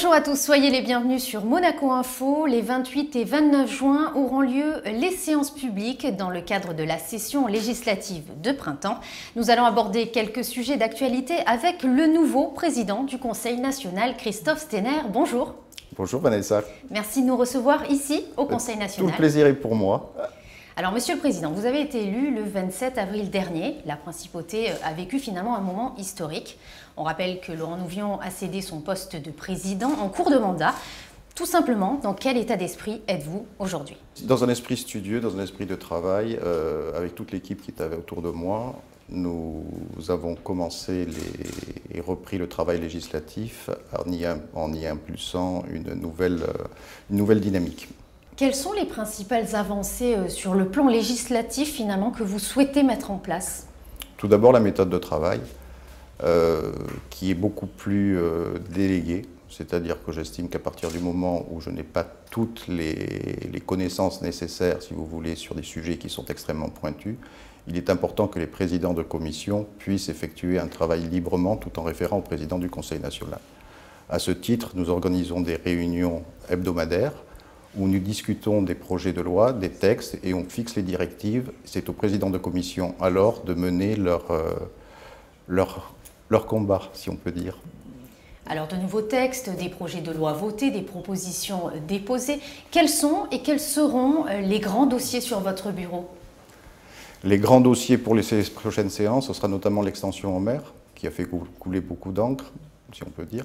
Bonjour à tous, soyez les bienvenus sur Monaco Info. Les 28 et 29 juin auront lieu les séances publiques dans le cadre de la session législative de printemps. Nous allons aborder quelques sujets d'actualité avec le nouveau président du Conseil national, Christophe Steiner. Bonjour. Bonjour Vanessa. Merci de nous recevoir ici au Conseil national. Tout le plaisir est pour moi. Alors, Monsieur le Président, vous avez été élu le 27 avril dernier. La principauté a vécu finalement un moment historique. On rappelle que Laurent Nouvion a cédé son poste de président en cours de mandat. Tout simplement, dans quel état d'esprit êtes-vous aujourd'hui? Dans un esprit studieux, dans un esprit de travail, avec toute l'équipe qui était autour de moi, nous avons commencé et repris le travail législatif en y impulsant une nouvelle dynamique. Quelles sont les principales avancées sur le plan législatif finalement que vous souhaitez mettre en place? Tout d'abord la méthode de travail qui est beaucoup plus déléguée, c'est-à-dire que j'estime qu'à partir du moment où je n'ai pas toutes les connaissances nécessaires, si vous voulez, sur des sujets qui sont extrêmement pointus, il est important que les présidents de commission puissent effectuer un travail librement tout en référant au président du Conseil national. À ce titre, nous organisons des réunions hebdomadaires où nous discutons des projets de loi, des textes, et on fixe les directives. C'est au président de commission alors de mener leur combat, si on peut dire. Alors, de nouveaux textes, des projets de loi votés, des propositions déposées. Quels sont et quels seront les grands dossiers sur votre bureau? Les grands dossiers pour les prochaines séances, ce sera notamment l'extension en mer, qui a fait couler beaucoup d'encre, si on peut dire.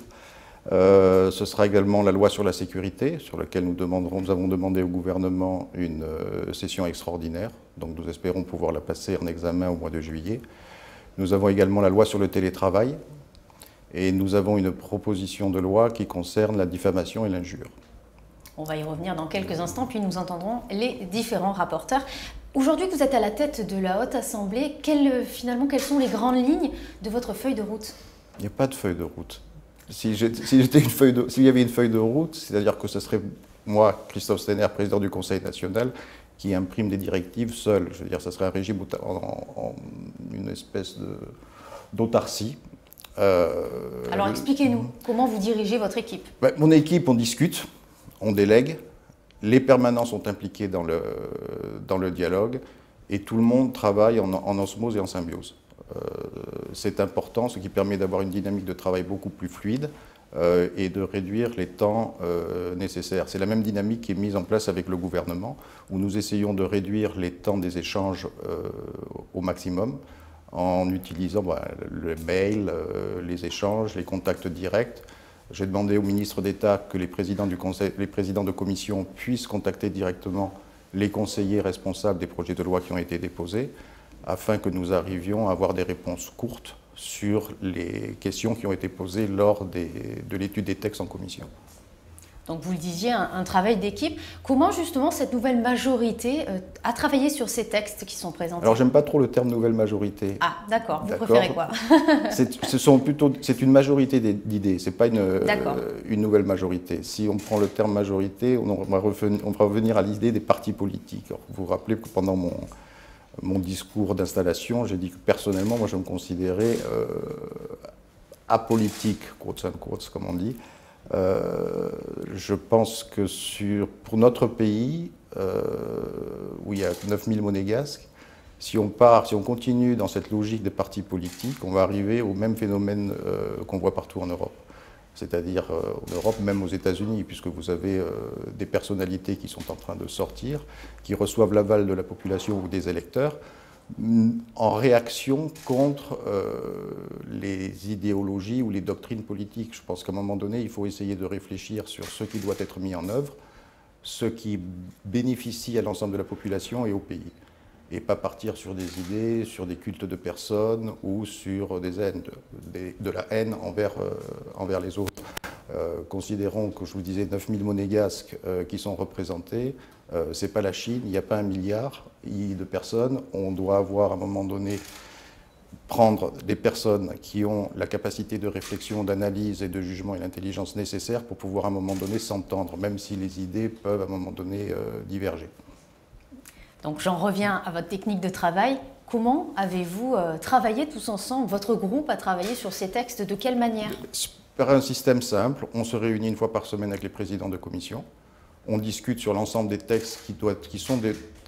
Ce sera également la loi sur la sécurité, sur laquelle nous avons demandé au gouvernement une session extraordinaire, donc nous espérons pouvoir la passer en examen au mois de juillet. Nous avons également la loi sur le télétravail, et nous avons une proposition de loi qui concerne la diffamation et l'injure. On va y revenir dans quelques instants, puis nous entendrons les différents rapporteurs. Aujourd'hui, vous êtes à la tête de la Haute Assemblée. Finalement, quelles sont les grandes lignes de votre feuille de route? Il n'y a pas de feuille de route. S'il y avait une feuille de route, c'est-à-dire que ce serait moi, Christophe Steiner, président du Conseil national, qui imprime des directives seul. Je veux dire, ce serait un régime une espèce d'autarcie. Alors expliquez-nous, comment vous dirigez votre équipe? Mon équipe, on discute, on délègue, les permanents sont impliqués dans le dialogue, et tout le monde travaille en osmose et en symbiose. C'est important, ce qui permet d'avoir une dynamique de travail beaucoup plus fluide et de réduire les temps nécessaires. C'est la même dynamique qui est mise en place avec le gouvernement, où nous essayons de réduire les temps des échanges au maximum en utilisant le mail, les échanges, les contacts directs. J'ai demandé au ministre d'État que les présidents de commission puissent contacter directement les conseillers responsables des projets de loi qui ont été déposés, afin que nous arrivions à avoir des réponses courtes sur les questions qui ont été posées lors de l'étude des textes en commission. Donc vous le disiez, un travail d'équipe. Comment justement cette nouvelle majorité a travaillé sur ces textes qui sont présentés? Alors j'aime pas trop le terme nouvelle majorité. Ah d'accord, vous préférez quoi? C'est une majorité d'idées, c'est pas une nouvelle majorité. Si on prend le terme majorité, on va revenir à l'idée des partis politiques. Alors, vous vous rappelez que pendant mon discours d'installation, j'ai dit que personnellement, moi je me considérais apolitique, quotes and quotes, comme on dit. Je pense que pour notre pays, où il y a 9000 monégasques, si on continue dans cette logique des partis politiques, on va arriver au même phénomène qu'on voit partout en Europe. C'est-à-dire en Europe, même aux États-Unis, puisque vous avez des personnalités qui sont en train de sortir, qui reçoivent l'aval de la population ou des électeurs, en réaction contre les idéologies ou les doctrines politiques. Je pense qu'à un moment donné, il faut essayer de réfléchir sur ce qui doit être mis en œuvre, ce qui bénéficie à l'ensemble de la population et au pays. Et pas partir sur des idées, sur des cultes de personnes ou sur de la haine envers les autres. Considérons que, je vous disais, 9000 monégasques qui sont représentés, c'est pas la Chine, il n'y a pas 1 milliard de personnes. On doit avoir à un moment donné prendre des personnes qui ont la capacité de réflexion, d'analyse et de jugement et l'intelligence nécessaires pour pouvoir à un moment donné s'entendre, même si les idées peuvent à un moment donné diverger. Donc j'en reviens à votre technique de travail. Comment avez-vous travaillé tous ensemble? Votre groupe a travaillé sur ces textes de quelle manière? par un système simple. On se réunit une fois par semaine avec les présidents de commission. On discute sur l'ensemble des textes qui sont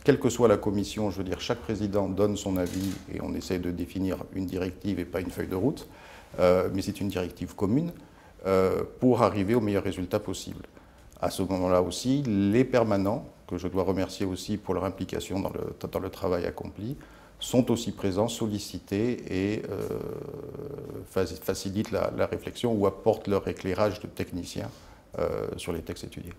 quelle que soit la commission, je veux dire, chaque président donne son avis et on essaie de définir une directive et pas une feuille de route, mais c'est une directive commune pour arriver au meilleur résultat possible. À ce moment-là aussi, les permanents, que je dois remercier aussi pour leur implication dans le travail accompli, sont aussi présents, sollicités et facilitent la réflexion ou apportent leur éclairage de techniciens sur les textes étudiés.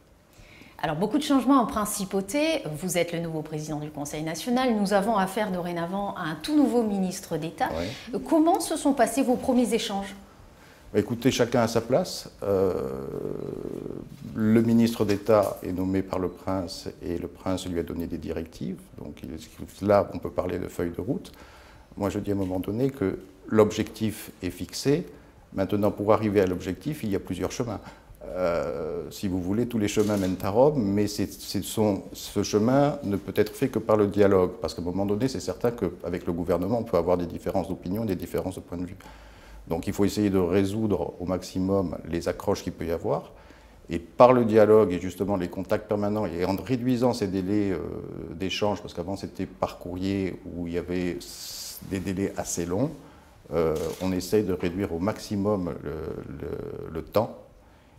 Alors, beaucoup de changements en principauté. Vous êtes le nouveau président du Conseil national. Nous avons affaire dorénavant à un tout nouveau ministre d'État. Oui. Comment se sont passés vos premiers échanges ? Écoutez, chacun à sa place. Le ministre d'État est nommé par le prince et le prince lui a donné des directives. Donc là, on peut parler de feuille de route. Moi, je dis à un moment donné que l'objectif est fixé. Maintenant, pour arriver à l'objectif, il y a plusieurs chemins. Si vous voulez, tous les chemins mènent à Rome, mais ce chemin ne peut être fait que par le dialogue. Parce qu'à un moment donné, c'est certain qu'avec le gouvernement, on peut avoir des différences d'opinion, des différences de point de vue. Donc il faut essayer de résoudre au maximum les accroches qu'il peut y avoir. Et par le dialogue et justement les contacts permanents, et en réduisant ces délais d'échange, parce qu'avant c'était par courrier où il y avait des délais assez longs, on essaye de réduire au maximum le temps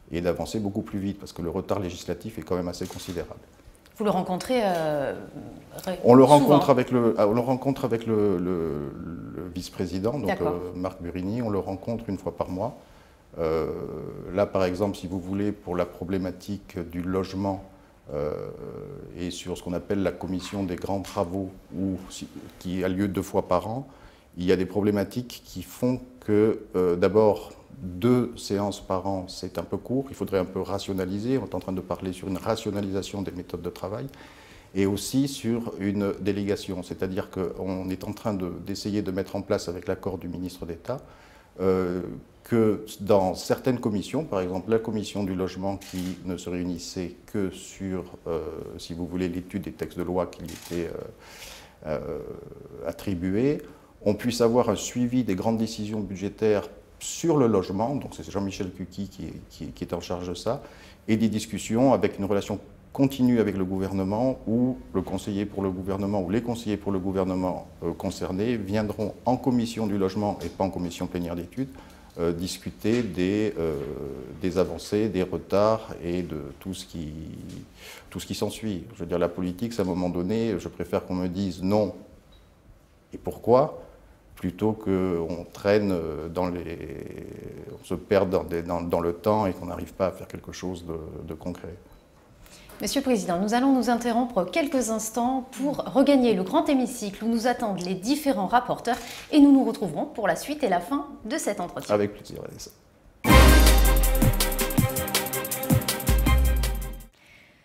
et d'avancer beaucoup plus vite, parce que le retard législatif est quand même assez considérable. Vous le rencontrez on le rencontre avec le vice-président, donc Marc Burini, on le rencontre une fois par mois. Là, par exemple, si vous voulez, pour la problématique du logement et sur ce qu'on appelle la commission des grands travaux, qui a lieu 2 fois par an, il y a des problématiques qui font que, d'abord, 2 séances par an, c'est un peu court. Il faudrait un peu rationaliser. On est en train de parler sur une rationalisation des méthodes de travail et aussi sur une délégation. C'est-à-dire qu'on est en train d'essayer de mettre en place, avec l'accord du ministre d'État, que dans certaines commissions, par exemple la commission du logement qui ne se réunissait que sur, si vous voulez, l'étude des textes de loi qui lui étaient attribués, on puisse avoir un suivi des grandes décisions budgétaires sur le logement, donc c'est Jean-Michel Cuqui qui est en charge de ça, et des discussions avec une relation continue avec le gouvernement où le conseiller pour le gouvernement ou les conseillers pour le gouvernement concernés viendront en commission du logement et pas en commission plénière d'études discuter des avancées, des retards et de tout ce qui s'ensuit. Je veux dire, la politique, c'est à un moment donné, je préfère qu'on me dise non et pourquoi, plutôt qu'on traîne on se perd dans le temps et qu'on n'arrive pas à faire quelque chose de concret. Monsieur le Président, nous allons nous interrompre quelques instants pour regagner le grand hémicycle où nous attendent les différents rapporteurs et nous nous retrouverons pour la suite et la fin de cet entretien. Avec plaisir, Vanessa.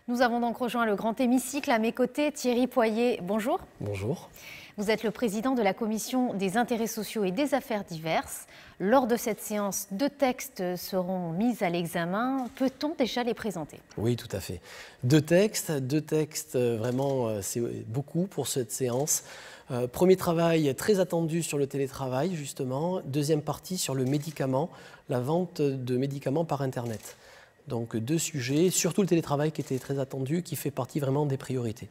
Nous avons donc rejoint le grand hémicycle. À mes côtés, Thierry Poirier, bonjour. Bonjour. Vous êtes le président de la Commission des intérêts sociaux et des affaires diverses. Lors de cette séance, 2 textes seront mis à l'examen. Peut-on déjà les présenter? Oui, tout à fait. 2 textes, vraiment, c'est beaucoup pour cette séance. Premier travail très attendu sur le télétravail, justement. Deuxième partie sur le médicament, la vente de médicaments par Internet. Donc 2 sujets, surtout le télétravail qui était très attendu, qui fait partie vraiment des priorités.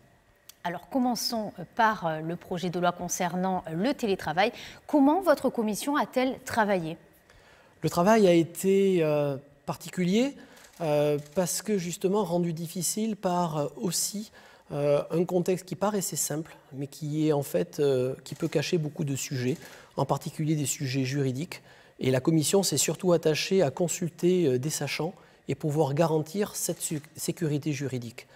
Alors commençons par le projet de loi concernant le télétravail. Comment votre commission a-t-elle travaillé? Le travail a été particulier parce que justement rendu difficile par aussi un contexte qui paraissait simple, mais qui est en fait qui peut cacher beaucoup de sujets, en particulier des sujets juridiques. Et la commission s'est surtout attachée à consulter des sachants et pouvoir garantir cette sécurité juridique.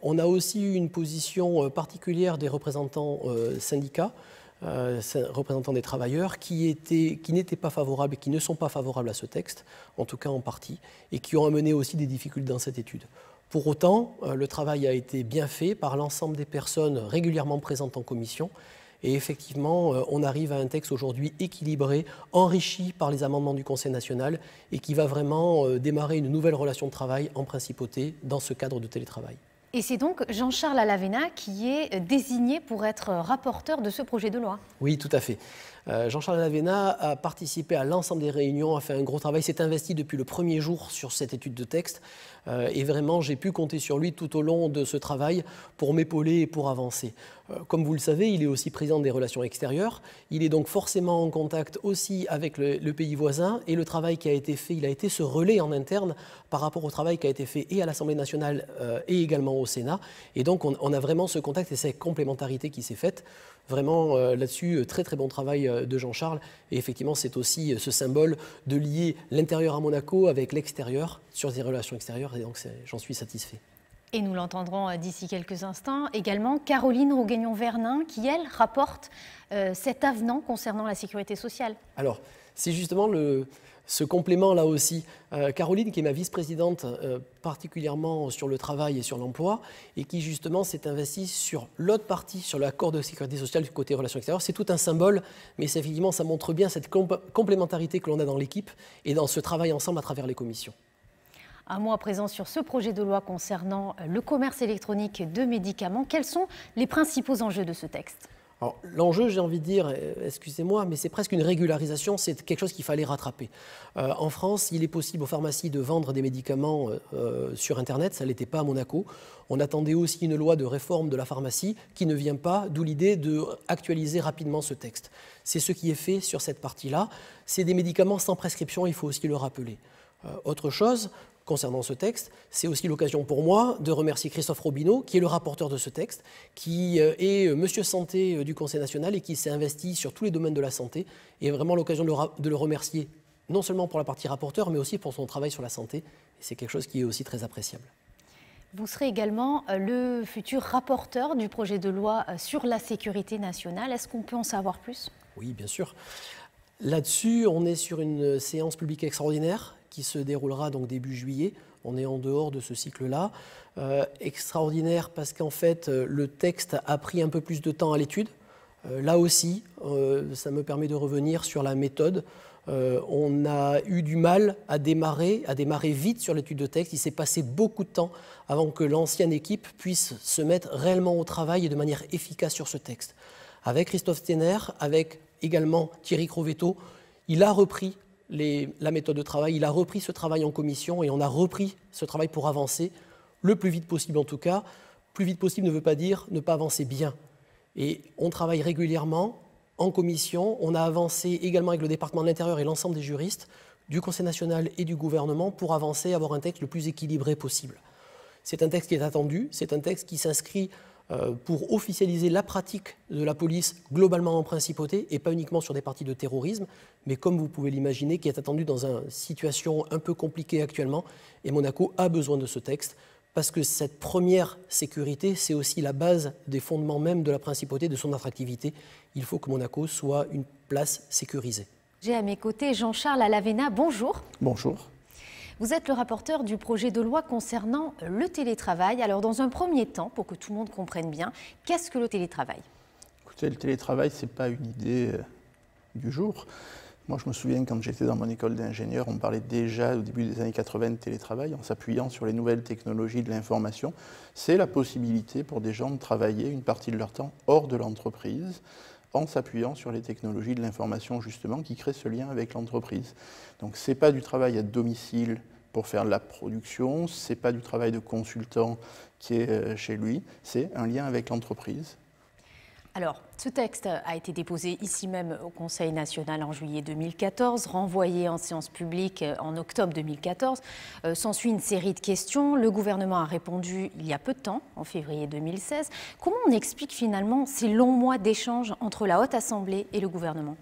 On a aussi eu une position particulière des représentants syndicats, représentants des travailleurs, qui n'étaient pas favorables et qui ne sont pas favorables à ce texte, en tout cas en partie, et qui ont amené aussi des difficultés dans cette étude. Pour autant, le travail a été bien fait par l'ensemble des personnes régulièrement présentes en commission, et effectivement, on arrive à un texte aujourd'hui équilibré, enrichi par les amendements du Conseil national et qui va vraiment démarrer une nouvelle relation de travail en principauté dans ce cadre de télétravail. Et c'est donc Jean-Charles Alavena qui est désigné pour être rapporteur de ce projet de loi. Oui, tout à fait. Jean-Charles Alavena a participé à l'ensemble des réunions, a fait un gros travail, s'est investi depuis le premier jour sur cette étude de texte. Et vraiment, j'ai pu compter sur lui tout au long de ce travail pour m'épauler et pour avancer. Comme vous le savez, il est aussi président des relations extérieures. Il est donc forcément en contact aussi avec le pays voisin. Et le travail qui a été fait, il a été ce relais en interne par rapport au travail qui a été fait et à l'Assemblée nationale et également au Sénat. Et donc, on a vraiment ce contact et cette complémentarité qui s'est faite. Vraiment, là-dessus, très très bon travail de Jean-Charles. Et effectivement, c'est aussi ce symbole de lier l'intérieur à Monaco avec l'extérieur sur des relations extérieures. Et donc, j'en suis satisfait. Et nous l'entendrons d'ici quelques instants. Également, Caroline Roguignon-Vernin, qui, elle, rapporte cet avenant concernant la sécurité sociale. Alors, c'est justement ce complément là aussi. Caroline, qui est ma vice-présidente particulièrement sur le travail et sur l'emploi, et qui justement s'est investie sur l'autre partie, sur l'accord de sécurité sociale du côté relations extérieures. C'est tout un symbole, mais effectivement, ça montre bien cette complémentarité que l'on a dans l'équipe et dans ce travail ensemble à travers les commissions. Un mot à présent sur ce projet de loi concernant le commerce électronique de médicaments. Quels sont les principaux enjeux de ce texte ? Alors, l'enjeu, j'ai envie de dire, excusez-moi, mais c'est presque une régularisation, c'est quelque chose qu'il fallait rattraper. En France, il est possible aux pharmacies de vendre des médicaments sur Internet, ça ne l'était pas à Monaco. On attendait aussi une loi de réforme de la pharmacie qui ne vient pas, d'où l'idée d'actualiser rapidement ce texte. C'est ce qui est fait sur cette partie-là. C'est des médicaments sans prescription, il faut aussi le rappeler. Autre chose, concernant ce texte, c'est aussi l'occasion pour moi de remercier Christophe Robineau, qui est le rapporteur de ce texte, qui est Monsieur Santé du Conseil national et qui s'est investi sur tous les domaines de la santé. Et vraiment l'occasion de le remercier, non seulement pour la partie rapporteur, mais aussi pour son travail sur la santé. Et c'est quelque chose qui est aussi très appréciable. Vous serez également le futur rapporteur du projet de loi sur la sécurité nationale. Est-ce qu'on peut en savoir plus ? Oui, bien sûr. Là-dessus, on est sur une séance publique extraordinaire qui se déroulera donc début juillet. On est en dehors de ce cycle-là. Extraordinaire parce qu'en fait, le texte a pris un peu plus de temps à l'étude. Là aussi, ça me permet de revenir sur la méthode. On a eu du mal à démarrer vite sur l'étude de texte. Il s'est passé beaucoup de temps avant que l'ancienne équipe puisse se mettre réellement au travail et de manière efficace sur ce texte. Avec Christophe Steiner, avec également Thierry Crovetto, il a repris la méthode de travail, il a repris ce travail en commission et on a repris ce travail pour avancer le plus vite possible en tout cas. Plus vite possible ne veut pas dire ne pas avancer bien. Et on travaille régulièrement en commission, on a avancé également avec le département de l'Intérieur et l'ensemble des juristes du Conseil national et du gouvernement pour avancer, avoir un texte le plus équilibré possible. C'est un texte qui est attendu, c'est un texte qui s'inscrit pour officialiser la pratique de la police globalement en principauté et pas uniquement sur des parties de terrorisme, mais comme vous pouvez l'imaginer, qui est attendu dans une situation un peu compliquée actuellement. Et Monaco a besoin de ce texte parce que cette première sécurité, c'est aussi la base des fondements même de la principauté, de son attractivité. Il faut que Monaco soit une place sécurisée. J'ai à mes côtés Jean-Charles Alavena. Bonjour. Bonjour. Vous êtes le rapporteur du projet de loi concernant le télétravail. Alors, dans un premier temps, pour que tout le monde comprenne bien, qu'est-ce que le télétravail ? Écoutez, le télétravail, ce n'est pas une idée du jour. Moi, je me souviens, quand j'étais dans mon école d'ingénieur, on parlait déjà au début des années 80 de télétravail, en s'appuyant sur les nouvelles technologies de l'information. C'est la possibilité pour des gens de travailler une partie de leur temps hors de l'entreprise, en s'appuyant sur les technologies de l'information, justement, qui créent ce lien avec l'entreprise. Donc, ce n'est pas du travail à domicile pour faire de la production, ce n'est pas du travail de consultant qui est chez lui, c'est un lien avec l'entreprise. Alors, ce texte a été déposé ici même au Conseil national en juillet 2014, renvoyé en séance publique en octobre 2014. S'ensuit une série de questions. Le gouvernement a répondu il y a peu de temps, en février 2016. Comment on explique finalement ces longs mois d'échanges entre la Haute Assemblée et le gouvernement ?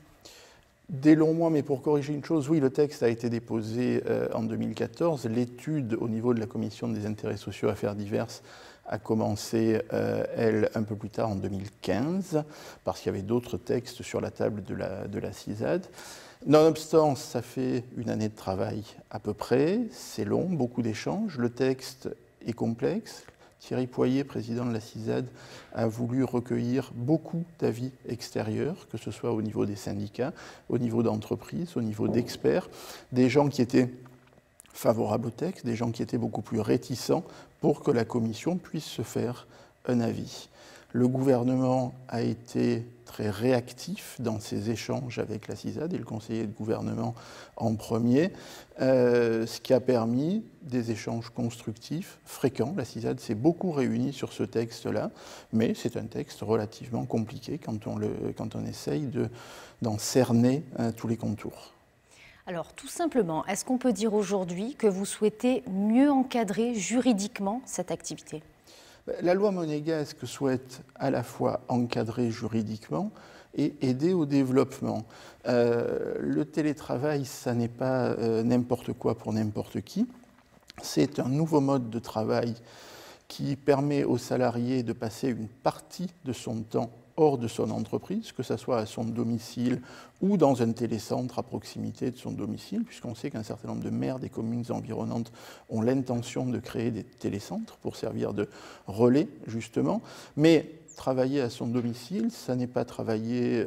Des longs mois, mais pour corriger une chose, oui, le texte a été déposé en 2014. L'étude au niveau de la Commission des intérêts sociaux et affaires diverses a commencé, elle, un peu plus tard en 2015, parce qu'il y avait d'autres textes sur la table de la CISAD. Nonobstant, ça fait une année de travail à peu près, c'est long, beaucoup d'échanges, le texte est complexe. Thierry Poirier, président de la CISAD, a voulu recueillir beaucoup d'avis extérieurs, que ce soit au niveau des syndicats, au niveau d'entreprises, au niveau d'experts, des gens qui étaient favorables au texte, des gens qui étaient beaucoup plus réticents pour que la commission puisse se faire un avis. Le gouvernement a été très réactif dans ses échanges avec la CISAD et le conseiller de gouvernement en premier, ce qui a permis des échanges constructifs fréquents. La CISAD s'est beaucoup réunie sur ce texte-là, mais c'est un texte relativement compliqué quand on essaye d'en cerner tous les contours. Alors tout simplement, est-ce qu'on peut dire aujourd'hui que vous souhaitez mieux encadrer juridiquement cette activité ? La loi monégasque souhaite à la fois encadrer juridiquement et aider au développement. Le télétravail, ça n'est pas n'importe quoi pour n'importe qui. C'est un nouveau mode de travail qui permet aux salariés de passer une partie de son temps hors de son entreprise, que ce soit à son domicile ou dans un télécentre à proximité de son domicile, puisqu'on sait qu'un certain nombre de maires des communes environnantes ont l'intention de créer des télécentres pour servir de relais, justement. Mais travailler à son domicile, ça n'est pas travailler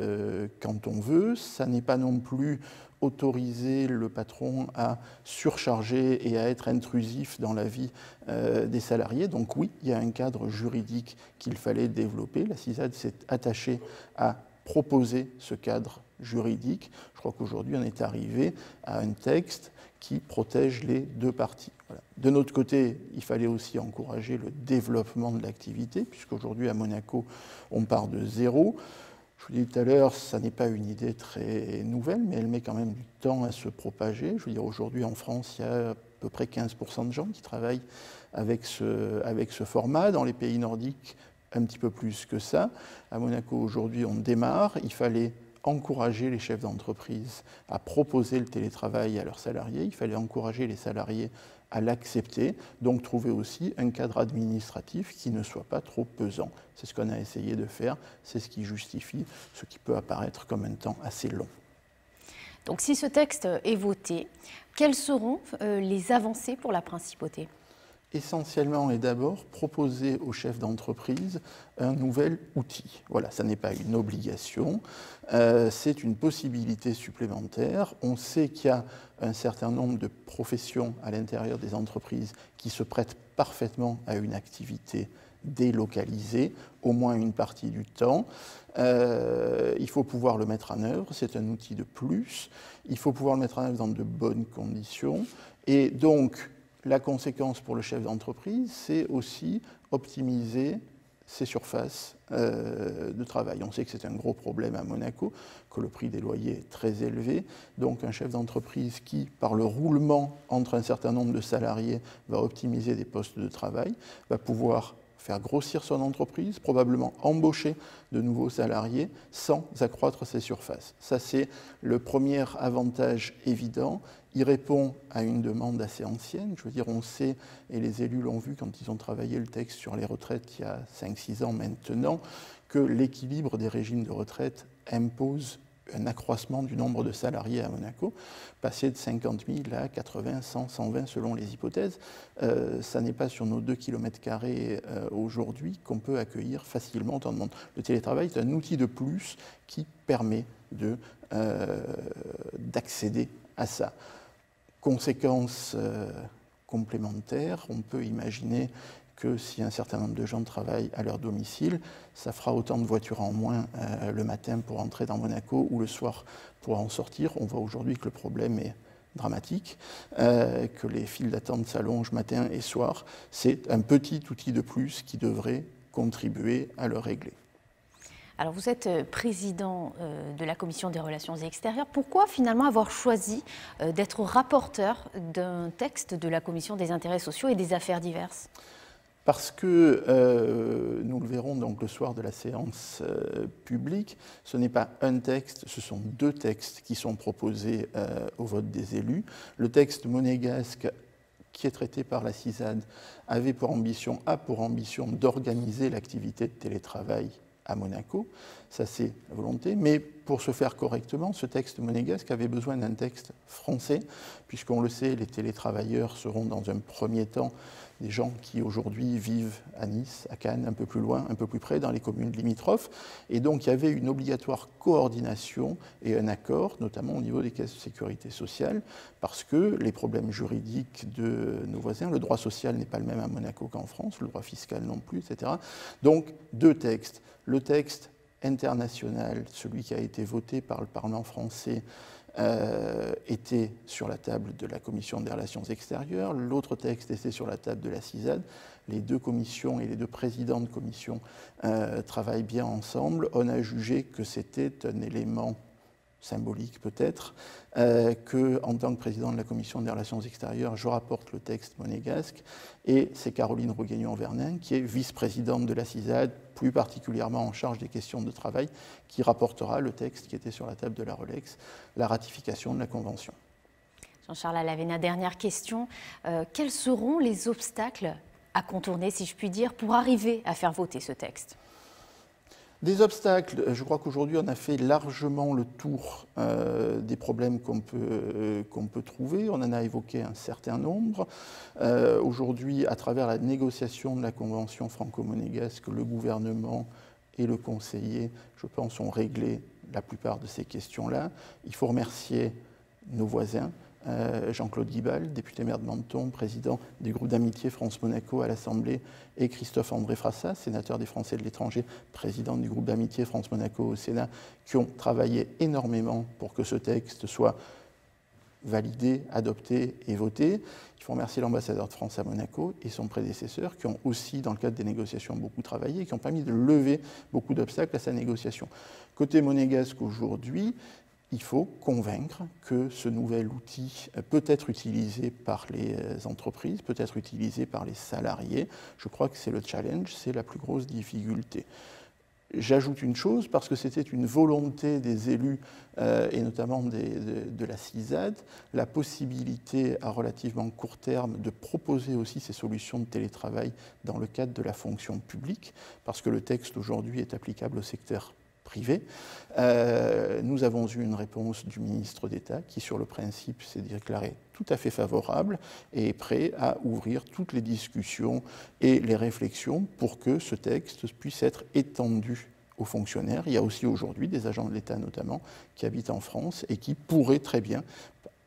quand on veut, ça n'est pas non plus autoriser le patron à surcharger et à être intrusif dans la vie des salariés. Donc oui, il y a un cadre juridique qu'il fallait développer. La CISAD s'est attachée à proposer ce cadre juridique. Je crois qu'aujourd'hui, on est arrivé à un texte qui protège les deux parties. Voilà. De notre côté, il fallait aussi encourager le développement de l'activité, puisqu'aujourd'hui, à Monaco, on part de zéro. Je vous l'ai dit tout à l'heure, ça n'est pas une idée très nouvelle, mais elle met quand même du temps à se propager. Je veux dire, aujourd'hui, en France, il y a à peu près 15% de gens qui travaillent avec ce format. Dans les pays nordiques, un petit peu plus que ça. À Monaco, aujourd'hui, on démarre. Il fallait encourager les chefs d'entreprise à proposer le télétravail à leurs salariés. Il fallait encourager les salariés à l'accepter, donc trouver aussi un cadre administratif qui ne soit pas trop pesant. C'est ce qu'on a essayé de faire, c'est ce qui justifie ce qui peut apparaître comme un temps assez long. Donc si ce texte est voté, quelles seront les avancées pour la principauté ? Essentiellement et d'abord proposer aux chefs d'entreprise un nouvel outil. Voilà, ça n'est pas une obligation, c'est une possibilité supplémentaire. On sait qu'il y a un certain nombre de professions à l'intérieur des entreprises qui se prêtent parfaitement à une activité délocalisée, au moins une partie du temps. Il faut pouvoir le mettre en œuvre, c'est un outil de plus. Il faut pouvoir le mettre en œuvre dans de bonnes conditions. Et donc, la conséquence pour le chef d'entreprise, c'est aussi optimiser ses surfaces de travail. On sait que c'est un gros problème à Monaco, que le prix des loyers est très élevé. Donc un chef d'entreprise qui, par le roulement entre un certain nombre de salariés, va optimiser des postes de travail, va pouvoir faire grossir son entreprise, probablement embaucher de nouveaux salariés sans accroître ses surfaces. Ça, c'est le premier avantage évident. Il répond à une demande assez ancienne. Je veux dire, on sait, et les élus l'ont vu quand ils ont travaillé le texte sur les retraites il y a 5-6 ans maintenant, que l'équilibre des régimes de retraite impose un accroissement du nombre de salariés à Monaco, passer de 50 000 à 80, 100, 120 selon les hypothèses. Ça n'est pas sur nos 2 km² aujourd'hui qu'on peut accueillir facilement autant de monde. Le télétravail est un outil de plus qui permet d'accéder à ça. Conséquences complémentaires, on peut imaginer que si un certain nombre de gens travaillent à leur domicile, ça fera autant de voitures en moins le matin pour entrer dans Monaco ou le soir pour en sortir. On voit aujourd'hui que le problème est dramatique, que les files d'attente s'allongent matin et soir. C'est un petit outil de plus qui devrait contribuer à le régler. Alors vous êtes président de la Commission des relations extérieures. Pourquoi finalement avoir choisi d'être rapporteur d'un texte de la Commission des intérêts sociaux et des affaires diverses ? Parce que, nous le verrons donc le soir de la séance publique, ce n'est pas un texte, ce sont 2 textes qui sont proposés au vote des élus. Le texte monégasque qui est traité par la CISAD a pour ambition d'organiser l'activité de télétravail à Monaco, ça c'est la volonté, mais pour se faire correctement, ce texte monégasque avait besoin d'un texte français, puisqu'on le sait, les télétravailleurs seront dans un premier temps des gens qui aujourd'hui vivent à Nice, à Cannes, un peu plus loin, un peu plus près, dans les communes limitrophes. Et donc il y avait une obligatoire coordination et un accord, notamment au niveau des caisses de sécurité sociale, parce que les problèmes juridiques de nos voisins, le droit social n'est pas le même à Monaco qu'en France, le droit fiscal non plus, etc. Donc deux textes. Le texte international, celui qui a été voté par le Parlement français, était sur la table de la Commission des relations extérieures, l'autre texte était sur la table de la CISAD. Les deux commissions et les deux présidents de commission travaillent bien ensemble. On a jugé que c'était un élément symbolique peut-être, qu'en tant que président de la Commission des relations extérieures, je rapporte le texte monégasque, et c'est Caroline Rougueignon-Vernin, qui est vice-présidente de la CISAD, plus particulièrement en charge des questions de travail, qui rapportera le texte qui était sur la table de la RELEX, la ratification de la Convention. Jean-Charles Alavena, dernière question. Quels seront les obstacles à contourner, si je puis dire, pour arriver à faire voter ce texte ? Des obstacles, je crois qu'aujourd'hui on a fait largement le tour des problèmes qu'on peut trouver, on en a évoqué un certain nombre. Aujourd'hui, à travers la négociation de la Convention franco-monégasque, le gouvernement et le conseiller, je pense, ont réglé la plupart de ces questions-là. Il faut remercier nos voisins. Jean-Claude Guibal, député maire de Menton, président du groupe d'amitié France-Monaco à l'Assemblée, et Christophe-André Frassat, sénateur des Français de l'étranger, président du groupe d'amitié France-Monaco au Sénat, qui ont travaillé énormément pour que ce texte soit validé, adopté et voté. Il faut remercier l'ambassadeur de France à Monaco et son prédécesseur, qui ont aussi, dans le cadre des négociations, beaucoup travaillé et qui ont permis de lever beaucoup d'obstacles à sa négociation. Côté monégasque aujourd'hui, il faut convaincre que ce nouvel outil peut être utilisé par les entreprises, peut être utilisé par les salariés. Je crois que c'est le challenge, c'est la plus grosse difficulté. J'ajoute une chose, parce que c'était une volonté des élus, et notamment de la CISAD, la possibilité à relativement court terme de proposer aussi ces solutions de télétravail dans le cadre de la fonction publique, parce que le texte aujourd'hui est applicable au secteur privé. Nous avons eu une réponse du ministre d'État qui, sur le principe, s'est déclaré tout à fait favorable et est prêt à ouvrir toutes les discussions et les réflexions pour que ce texte puisse être étendu aux fonctionnaires. Il y a aussi aujourd'hui des agents de l'État notamment qui habitent en France et qui pourraient très bien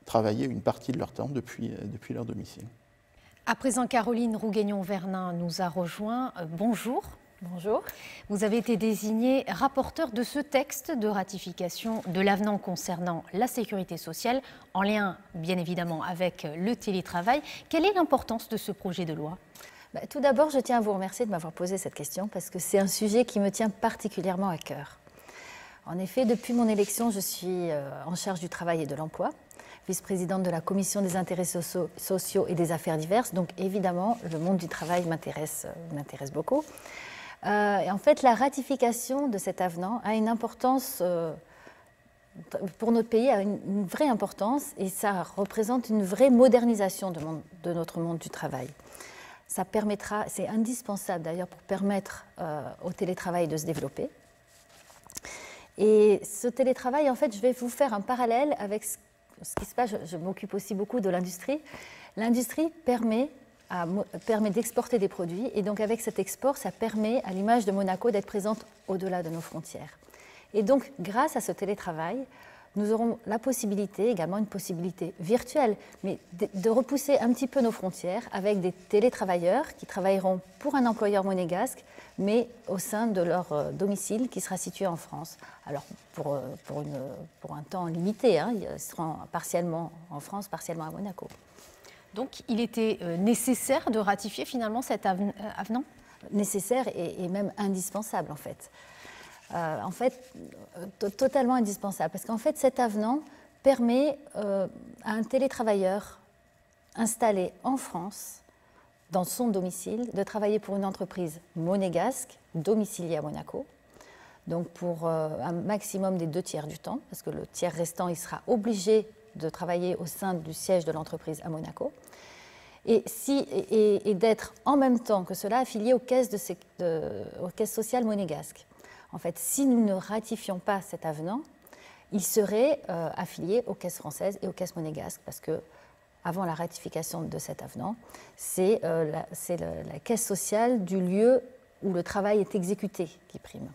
travailler une partie de leur temps depuis leur domicile. À présent, Caroline Rougueignon-Vernin nous a rejoint. Bonjour. Bonjour. Vous avez été désigné rapporteur de ce texte de ratification de l'avenant concernant la sécurité sociale, en lien bien évidemment avec le télétravail. Quelle est l'importance de ce projet de loi ? Tout d'abord, je tiens à vous remercier de m'avoir posé cette question parce que c'est un sujet qui me tient particulièrement à cœur. En effet, depuis mon élection, je suis en charge du travail et de l'emploi, vice-présidente de la Commission des intérêts sociaux et des affaires diverses. Donc évidemment, le monde du travail m'intéresse beaucoup. Et en fait, la ratification de cet avenant a une importance, pour notre pays, a une vraie importance, et ça représente une vraie modernisation de notre monde du travail. Ça permettra, c'est indispensable d'ailleurs pour permettre au télétravail de se développer. Et ce télétravail, en fait, je vais vous faire un parallèle avec ce qui se passe. Je m'occupe aussi beaucoup de l'industrie. L'industrie permet d'exporter des produits, et donc avec cet export, ça permet à l'image de Monaco d'être présente au-delà de nos frontières. Et donc, grâce à ce télétravail, nous aurons la possibilité, également une possibilité virtuelle, mais de repousser un petit peu nos frontières avec des télétravailleurs qui travailleront pour un employeur monégasque, mais au sein de leur domicile qui sera situé en France. Alors, pour un temps limité, hein, ils seront partiellement en France, partiellement à Monaco. Donc, il était nécessaire de ratifier finalement cet avenant ? Nécessaire et même indispensable, en fait. Totalement indispensable. Parce qu'en fait, cet avenant permet à un télétravailleur installé en France, dans son domicile, de travailler pour une entreprise monégasque, domiciliée à Monaco, donc pour un maximum des 2/3 du temps, parce que le tiers restant, il sera obligé de travailler au sein du siège de l'entreprise à Monaco, et d'être en même temps que cela affilié aux caisses sociales monégasques. En fait, si nous ne ratifions pas cet avenant, ils seraient affiliés aux caisses françaises et aux caisses monégasques, parce que avant la ratification de cet avenant, c'est la caisse sociale du lieu où le travail est exécuté qui prime.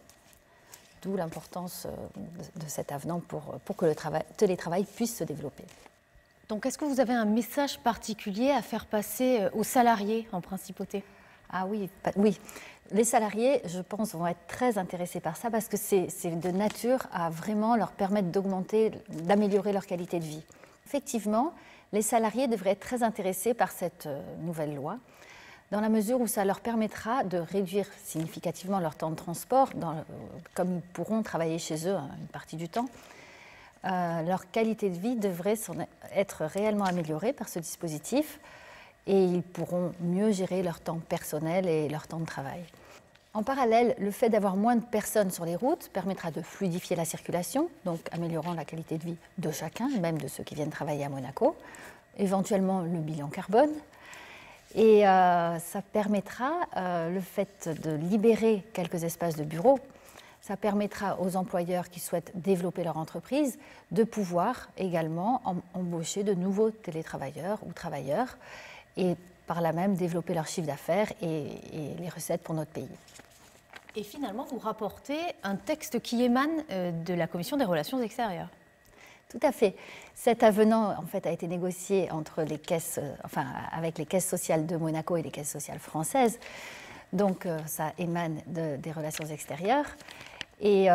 D'où l'importance de cet avenant pour que le télétravail puisse se développer. Donc, est-ce que vous avez un message particulier à faire passer aux salariés en principauté? Ah oui, oui. Les salariés, je pense, vont être très intéressés par ça parce que c'est de nature à vraiment leur permettre d'améliorer leur qualité de vie. Effectivement, les salariés devraient être très intéressés par cette nouvelle loi, dans la mesure où ça leur permettra de réduire significativement leur temps de transport, comme ils pourront travailler chez eux une partie du temps. Leur qualité de vie devrait être réellement améliorée par ce dispositif et ils pourront mieux gérer leur temps personnel et leur temps de travail. En parallèle, le fait d'avoir moins de personnes sur les routes permettra de fluidifier la circulation, donc améliorant la qualité de vie de chacun, même de ceux qui viennent travailler à Monaco, éventuellement le bilan carbone. Et ça permettra, le fait de libérer quelques espaces de bureaux, ça permettra aux employeurs qui souhaitent développer leur entreprise de pouvoir également embaucher de nouveaux télétravailleurs ou travailleurs et par là même développer leur chiffre d'affaires et les recettes pour notre pays. Et finalement, vous rapportez un texte qui émane de la Commission des relations extérieures. Tout à fait. Cet avenant en fait, a été négocié entre avec les caisses sociales de Monaco et les caisses sociales françaises. Donc ça émane des relations extérieures. Et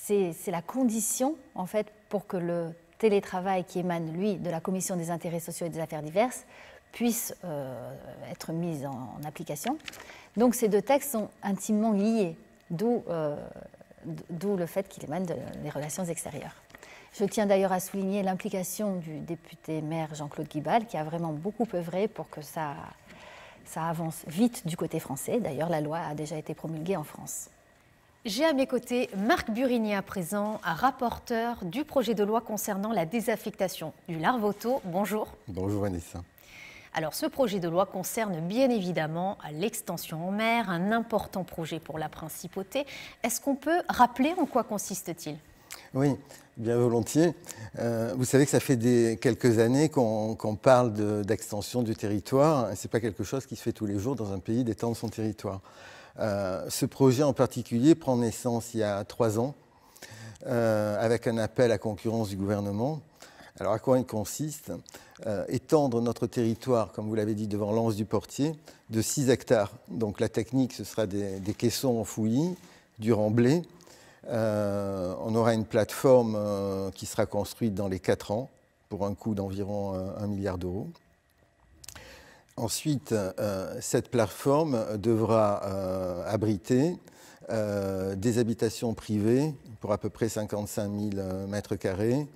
c'est la condition en fait, pour que le télétravail qui émane, lui, de la Commission des intérêts sociaux et des affaires diverses puisse être mis en application. Donc ces deux textes sont intimement liés, d'où le fait qu'il émane des relations extérieures. Je tiens d'ailleurs à souligner l'implication du député maire Jean-Claude Guibal, qui a vraiment beaucoup œuvré pour que ça avance vite du côté français. D'ailleurs, la loi a déjà été promulguée en France. J'ai à mes côtés Marc Burigny à présent, rapporteur du projet de loi concernant la désaffectation du Larvoto. Bonjour. Bonjour Vanessa. Alors ce projet de loi concerne bien évidemment l'extension en mer, un important projet pour la principauté. Est-ce qu'on peut rappeler en quoi consiste-t-il ? Oui, bien volontiers. Vous savez que ça fait quelques années qu'on parle d'extension du territoire. Ce n'est pas quelque chose qui se fait tous les jours dans un pays d'étendre son territoire. Ce projet en particulier prend naissance il y a 3 ans avec un appel à concurrence du gouvernement. Alors à quoi il consiste ? Étendre notre territoire, comme vous l'avez dit, devant l'Anse du Portier, de 6 hectares. Donc la technique, ce sera des caissons en fouillis, du remblai. On aura une plateforme qui sera construite dans les 4 ans pour un coût d'environ 1 milliard d'euros. Ensuite, cette plateforme devra abriter des habitations privées pour à peu près 55 000 mètres carrés,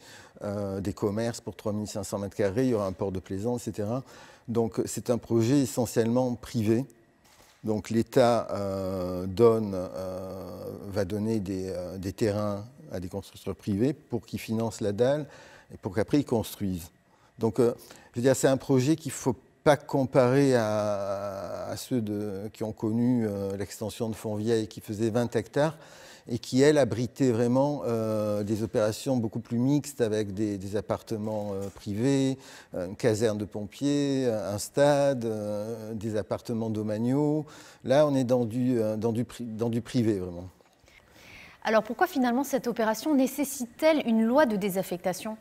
des commerces pour 3 500 mètres carrés, il y aura un port de plaisance, etc. Donc c'est un projet essentiellement privé. Donc l'État va donner des terrains à des constructeurs privés pour qu'ils financent la dalle et pour qu'après ils construisent. Donc je veux dire, c'est un projet qu'il ne faut pas comparer à ceux qui ont connu l'extension de Fontvieille qui faisait 20 hectares et qui, elle, abritait vraiment des opérations beaucoup plus mixtes avec des appartements privés, une caserne de pompiers, un stade, des appartements domaniaux. Là, on est dans du privé, vraiment. Alors pourquoi finalement cette opération nécessite-t-elle une loi de désaffectation ?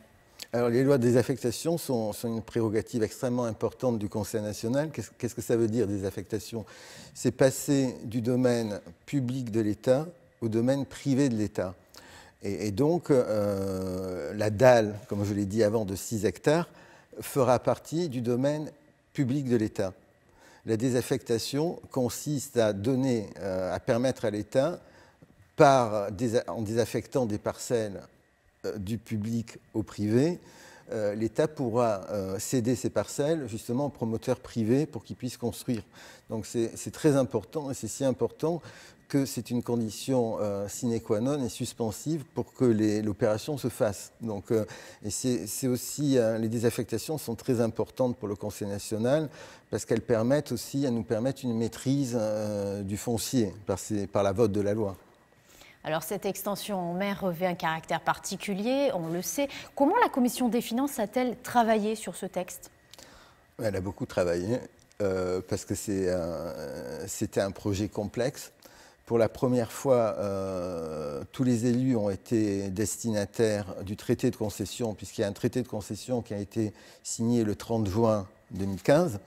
Alors, les lois de désaffectation sont une prérogative extrêmement importante du Conseil national. Qu'est-ce que ça veut dire, désaffectation ? C'est passer du domaine public de l'État au domaine privé de l'État. Et donc, la dalle, comme je l'ai dit avant, de 6 hectares, fera partie du domaine public de l'État. La désaffectation consiste à permettre à l'État, en désaffectant des parcelles du public au privé, l'État pourra céder ces parcelles justement aux promoteurs privés pour qu'ils puissent construire. Donc c'est très important, et c'est si important que c'est une condition sine qua non et suspensive pour que l'opération se fasse. Donc, et c'est aussi, les désaffectations sont très importantes pour le Conseil national parce qu'elles nous permettent une maîtrise du foncier par la vote de la loi. Alors cette extension en mer revêt un caractère particulier, on le sait. Comment la Commission des finances a-t-elle travaillé sur ce texte? Elle a beaucoup travaillé parce que c'était un projet complexe. Pour la première fois, tous les élus ont été destinataires du traité de concession, puisqu'il y a un traité de concession qui a été signé le 30 juin 2015.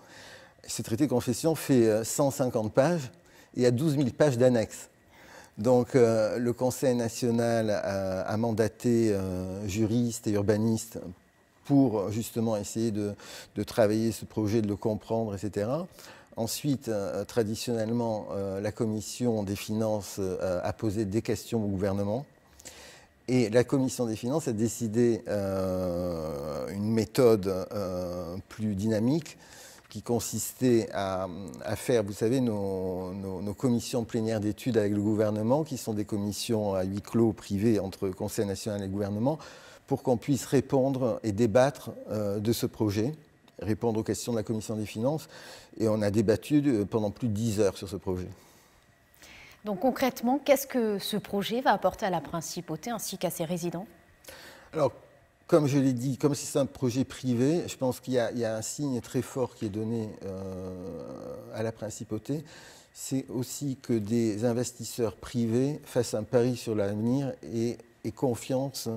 Ce traité de concession fait 150 pages et il y a 12 000 pages d'annexes. Donc le Conseil national a mandaté juristes et urbanistes pour justement essayer de travailler ce projet, de le comprendre, etc. Ensuite, traditionnellement, la Commission des finances a posé des questions au gouvernement. Et la Commission des finances a décidé une méthode plus dynamique qui consistait à faire, vous savez, nos commissions plénières d'études avec le gouvernement, qui sont des commissions à huis clos privées entre Conseil national et gouvernement, pour qu'on puisse répondre et débattre de ce projet, répondre aux questions de la Commission des finances. Et on a débattu pendant plus de 10 heures sur ce projet. Donc concrètement, qu'est-ce que ce projet va apporter à la principauté ainsi qu'à ses résidents? Alors, comme je l'ai dit, comme c'est un projet privé, je pense qu'il y a un signe très fort qui est donné à la principauté. C'est aussi que des investisseurs privés fassent un pari sur l'avenir et confiance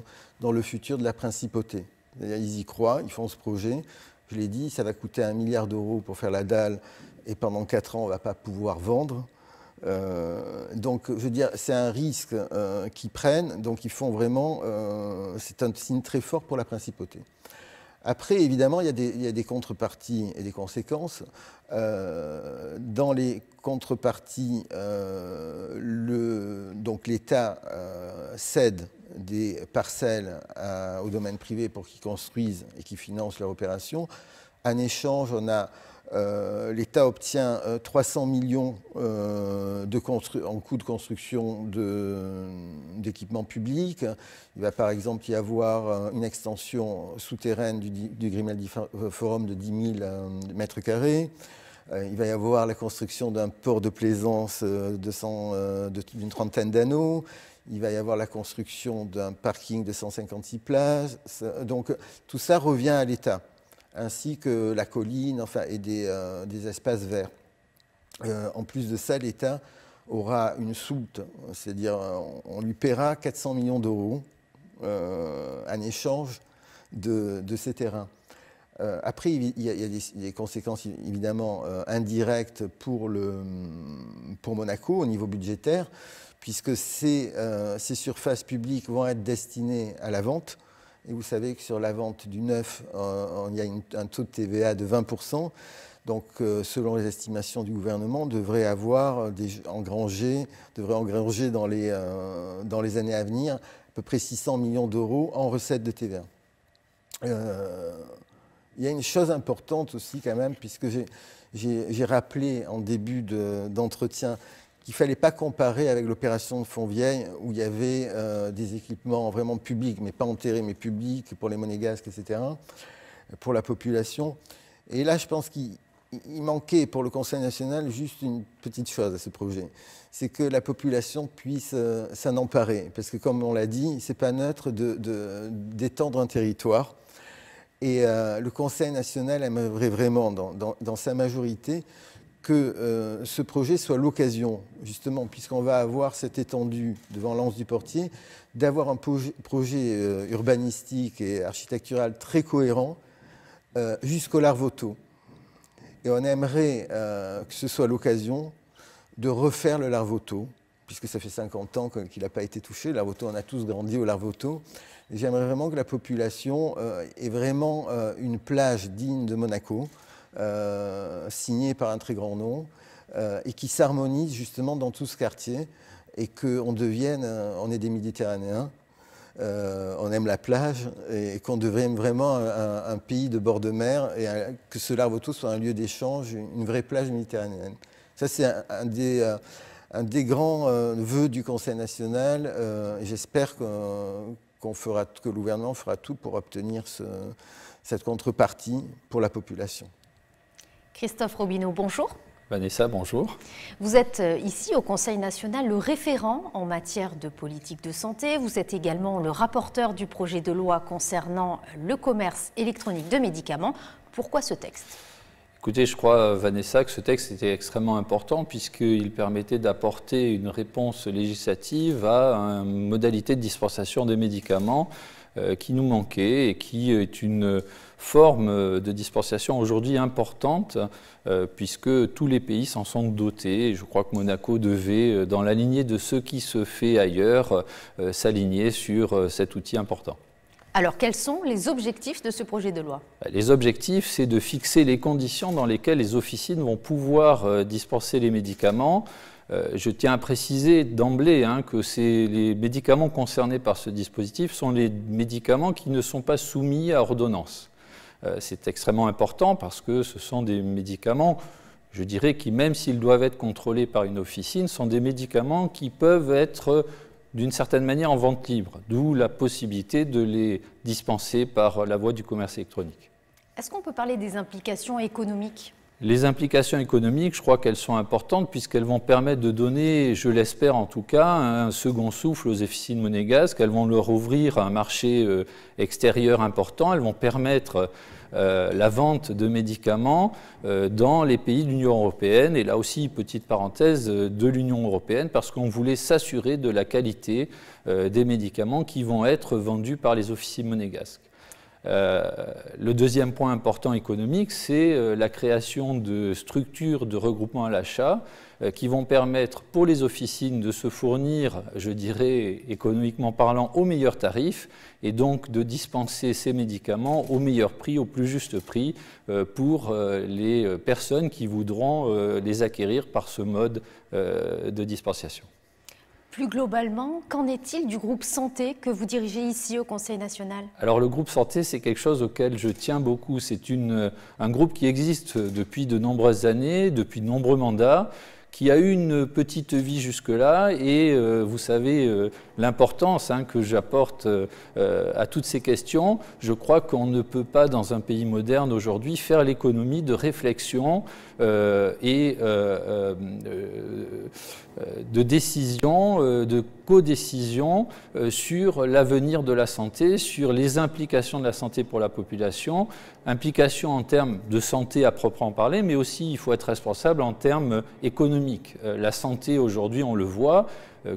dans le futur de la principauté. Ils y croient, ils font ce projet. Je l'ai dit, ça va coûter 1 milliard d'euros pour faire la dalle et pendant 4 ans, on ne va pas pouvoir vendre. Donc, je veux dire, c'est un risque qu'ils prennent, donc ils font vraiment, c'est un signe très fort pour la principauté. Après, évidemment, il y a des contreparties et des conséquences. Dans les contreparties, donc l'État cède des parcelles au domaine privé pour qu'ils construisent et qu'ils financent leur opération. En échange, l'État obtient 300 millions en coût de construction d'équipements publics. Il va par exemple y avoir une extension souterraine du Grimaldi Forum de 10 000 mètres carrés. Il va y avoir la construction d'un port de plaisance d'une trentaine d'anneaux. Il va y avoir la construction d'un parking de 156 places. Donc tout ça revient à l'État, ainsi que la colline, enfin, et des espaces verts. En plus de ça, l'État aura une soulte, c'est-à-dire on lui paiera 400 millions d'euros en échange de ces terrains. Après, il y a des conséquences évidemment indirectes pour Monaco au niveau budgétaire, puisque ces surfaces publiques vont être destinées à la vente. Et vous savez que sur la vente du neuf, il y a un taux de TVA de 20%. Donc, selon les estimations du gouvernement, devrait engranger dans les années à venir à peu près 600 millions d'euros en recettes de TVA. Il y a une chose importante aussi quand même, puisque j'ai rappelé en début d'entretien qu'il ne fallait pas comparer avec l'opération de Fontvieille, où il y avait des équipements vraiment publics, mais pas enterrés, mais publics, pour les monégasques, etc., pour la population. Et là, je pense qu'il manquait pour le Conseil national juste une petite chose à ce projet, c'est que la population puisse s'en emparer. Parce que, comme on l'a dit, ce n'est pas neutre d'étendre un territoire. Et le Conseil national aimerait vraiment, dans sa majorité, que ce projet soit l'occasion, justement, puisqu'on va avoir cette étendue devant l'Anse du Portier, d'avoir un projet urbanistique et architectural très cohérent jusqu'au Larvoto. Et on aimerait que ce soit l'occasion de refaire le Larvoto, puisque ça fait 50 ans qu'il n'a pas été touché. Le Larvoto, on a tous grandi au Larvoto. J'aimerais vraiment que la population ait vraiment une plage digne de Monaco, signée par un très grand nom, et qui s'harmonise justement dans tout ce quartier, et qu'on on est des Méditerranéens, on aime la plage, et qu'on devienne vraiment un pays de bord de mer, et que ce Larvoto soit un lieu d'échange, une vraie plage méditerranéenne. Ça, c'est un des grands vœux du Conseil national, et j'espère que le gouvernement fera tout pour obtenir cette contrepartie pour la population. Christophe Robineau, bonjour. Vanessa, bonjour. Vous êtes ici au Conseil national le référent en matière de politique de santé. Vous êtes également le rapporteur du projet de loi concernant le commerce électronique de médicaments. Pourquoi ce texte ? Écoutez, je crois, Vanessa, que ce texte était extrêmement important puisqu'il permettait d'apporter une réponse législative à une modalité de dispensation des médicaments qui nous manquait et qui est une forme de dispensation aujourd'hui importante puisque tous les pays s'en sont dotés. Et je crois que Monaco devait, dans la lignée de ce qui se fait ailleurs, s'aligner sur cet outil important. Alors, quels sont les objectifs de ce projet de loi ? Les objectifs, c'est de fixer les conditions dans lesquelles les officines vont pouvoir dispenser les médicaments. Je tiens à préciser d'emblée que les médicaments concernés par ce dispositif sont les médicaments qui ne sont pas soumis à ordonnance. C'est extrêmement important parce que ce sont des médicaments, je dirais, qui, même s'ils doivent être contrôlés par une officine, sont des médicaments qui peuvent être d'une certaine manière en vente libre, d'où la possibilité de les dispenser par la voie du commerce électronique. Est-ce qu'on peut parler des implications économiques ? Les implications économiques, je crois qu'elles sont importantes puisqu'elles vont permettre de donner, je l'espère en tout cas, un second souffle aux officines monégasques. Elles vont leur ouvrir un marché extérieur important. Elles vont permettre la vente de médicaments dans les pays de l'Union européenne. Et là aussi, petite parenthèse, de l'Union européenne parce qu'on voulait s'assurer de la qualité des médicaments qui vont être vendus par les officines monégasques. Le deuxième point important économique, c'est la création de structures de regroupement à l'achat qui vont permettre pour les officines de se fournir, je dirais économiquement parlant, au meilleur tarif et donc de dispenser ces médicaments au meilleur prix, au plus juste prix pour les personnes qui voudront les acquérir par ce mode de dispensation. Plus globalement, qu'en est-il du groupe santé que vous dirigez ici au Conseil national ? Alors le groupe santé, c'est quelque chose auquel je tiens beaucoup. C'est un groupe qui existe depuis de nombreuses années, depuis de nombreux mandats, qui a eu une petite vie jusque-là et vous savez l'importance que j'apporte à toutes ces questions. Je crois qu'on ne peut pas, dans un pays moderne aujourd'hui, faire l'économie de réflexion et de décision, de codécision sur l'avenir de la santé, sur les implications de la santé pour la population, implications en termes de santé à proprement parler, mais aussi il faut être responsable en termes économiques. La santé aujourd'hui, on le voit,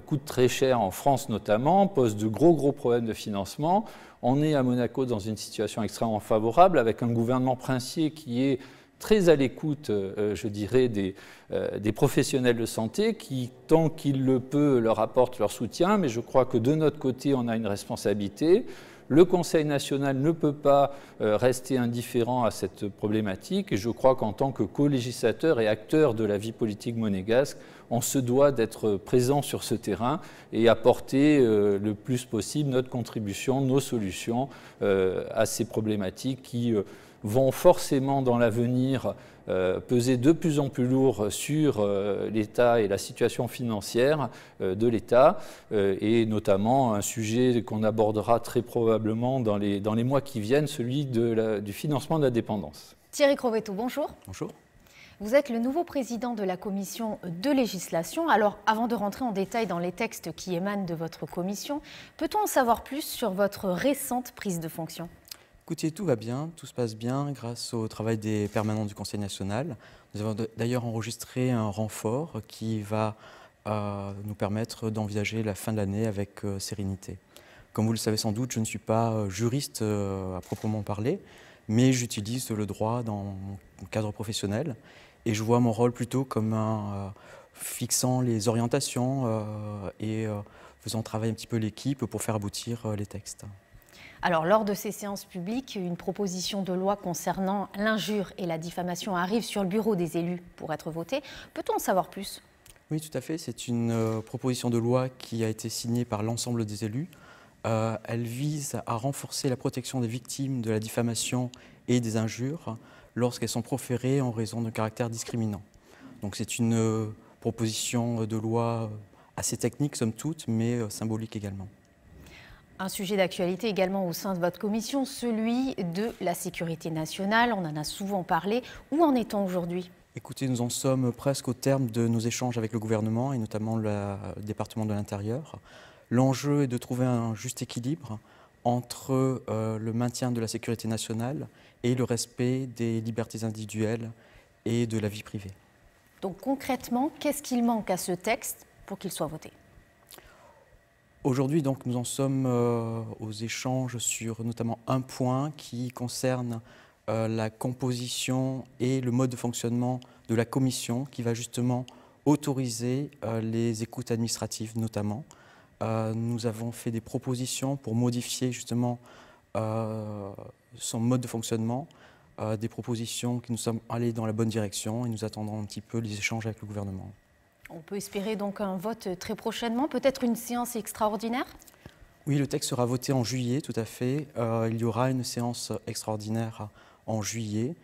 coûte très cher en France notamment, pose de gros problèmes de financement. On est à Monaco dans une situation extrêmement favorable avec un gouvernement princier qui est très à l'écoute, je dirais, des professionnels de santé qui, tant qu'il le peut, leur apportent leur soutien. Mais je crois que de notre côté, on a une responsabilité. Le Conseil national ne peut pas rester indifférent à cette problématique. Et je crois qu'en tant que co-législateur et acteur de la vie politique monégasque, on se doit d'être présent sur ce terrain et apporter le plus possible notre contribution, nos solutions à ces problématiques qui vont forcément dans l'avenir peser de plus en plus lourd sur l'État et la situation financière de l'État, et notamment un sujet qu'on abordera très probablement dans les mois qui viennent, celui du financement de la dépendance. Thierry Crovetto, bonjour. Bonjour. Vous êtes le nouveau président de la commission de législation. Alors, avant de rentrer en détail dans les textes qui émanent de votre commission, peut-on en savoir plus sur votre récente prise de fonction ? Écoutez, tout va bien, tout se passe bien grâce au travail des permanents du Conseil national. Nous avons d'ailleurs enregistré un renfort qui va nous permettre d'envisager la fin de l'année avec sérénité. Comme vous le savez sans doute, je ne suis pas juriste à proprement parler, mais j'utilise le droit dans mon cadre professionnel et je vois mon rôle plutôt comme fixant les orientations et faisant travailler un petit peu l'équipe pour faire aboutir les textes. Alors, lors de ces séances publiques, une proposition de loi concernant l'injure et la diffamation arrive sur le bureau des élus pour être votée. Peut-on en savoir plus ? Oui, tout à fait. C'est une proposition de loi qui a été signée par l'ensemble des élus. Elle vise à renforcer la protection des victimes de la diffamation et des injures lorsqu'elles sont proférées en raison d'un caractère discriminant. Donc c'est une proposition de loi assez technique, somme toute, mais symbolique également. Un sujet d'actualité également au sein de votre commission, celui de la sécurité nationale. On en a souvent parlé. Où en est-on aujourd'hui ? Écoutez, nous en sommes presque au terme de nos échanges avec le gouvernement et notamment le département de l'Intérieur. L'enjeu est de trouver un juste équilibre entre le maintien de la sécurité nationale et le respect des libertés individuelles et de la vie privée. Donc concrètement, qu'est-ce qu'il manque à ce texte pour qu'il soit voté? Aujourd'hui, donc, nous en sommes aux échanges sur notamment un point qui concerne la composition et le mode de fonctionnement de la commission qui va justement autoriser les écoutes administratives notamment. Nous avons fait des propositions pour modifier justement son mode de fonctionnement, des propositions qui nous sommes allées dans la bonne direction et nous attendons un petit peu les échanges avec le gouvernement. On peut espérer donc un vote très prochainement, peut-être une séance extraordinaire? Oui, le texte sera voté en juillet, tout à fait. Il y aura une séance extraordinaire en juillet.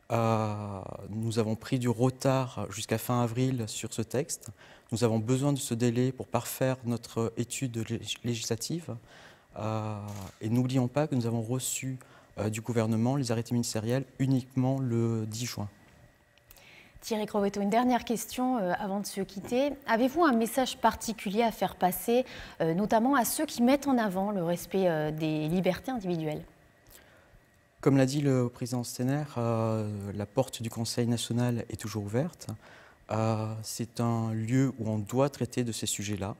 Nous avons pris du retard jusqu'à fin avril sur ce texte. Nous avons besoin de ce délai pour parfaire notre étude législative. Et n'oublions pas que nous avons reçu du gouvernement les arrêtés ministériels uniquement le 10 juin. Thierry Crovetto, une dernière question avant de se quitter. Avez-vous un message particulier à faire passer, notamment à ceux qui mettent en avant le respect des libertés individuelles? Comme l'a dit le président Steiner, la porte du Conseil national est toujours ouverte. C'est un lieu où on doit traiter de ces sujets-là.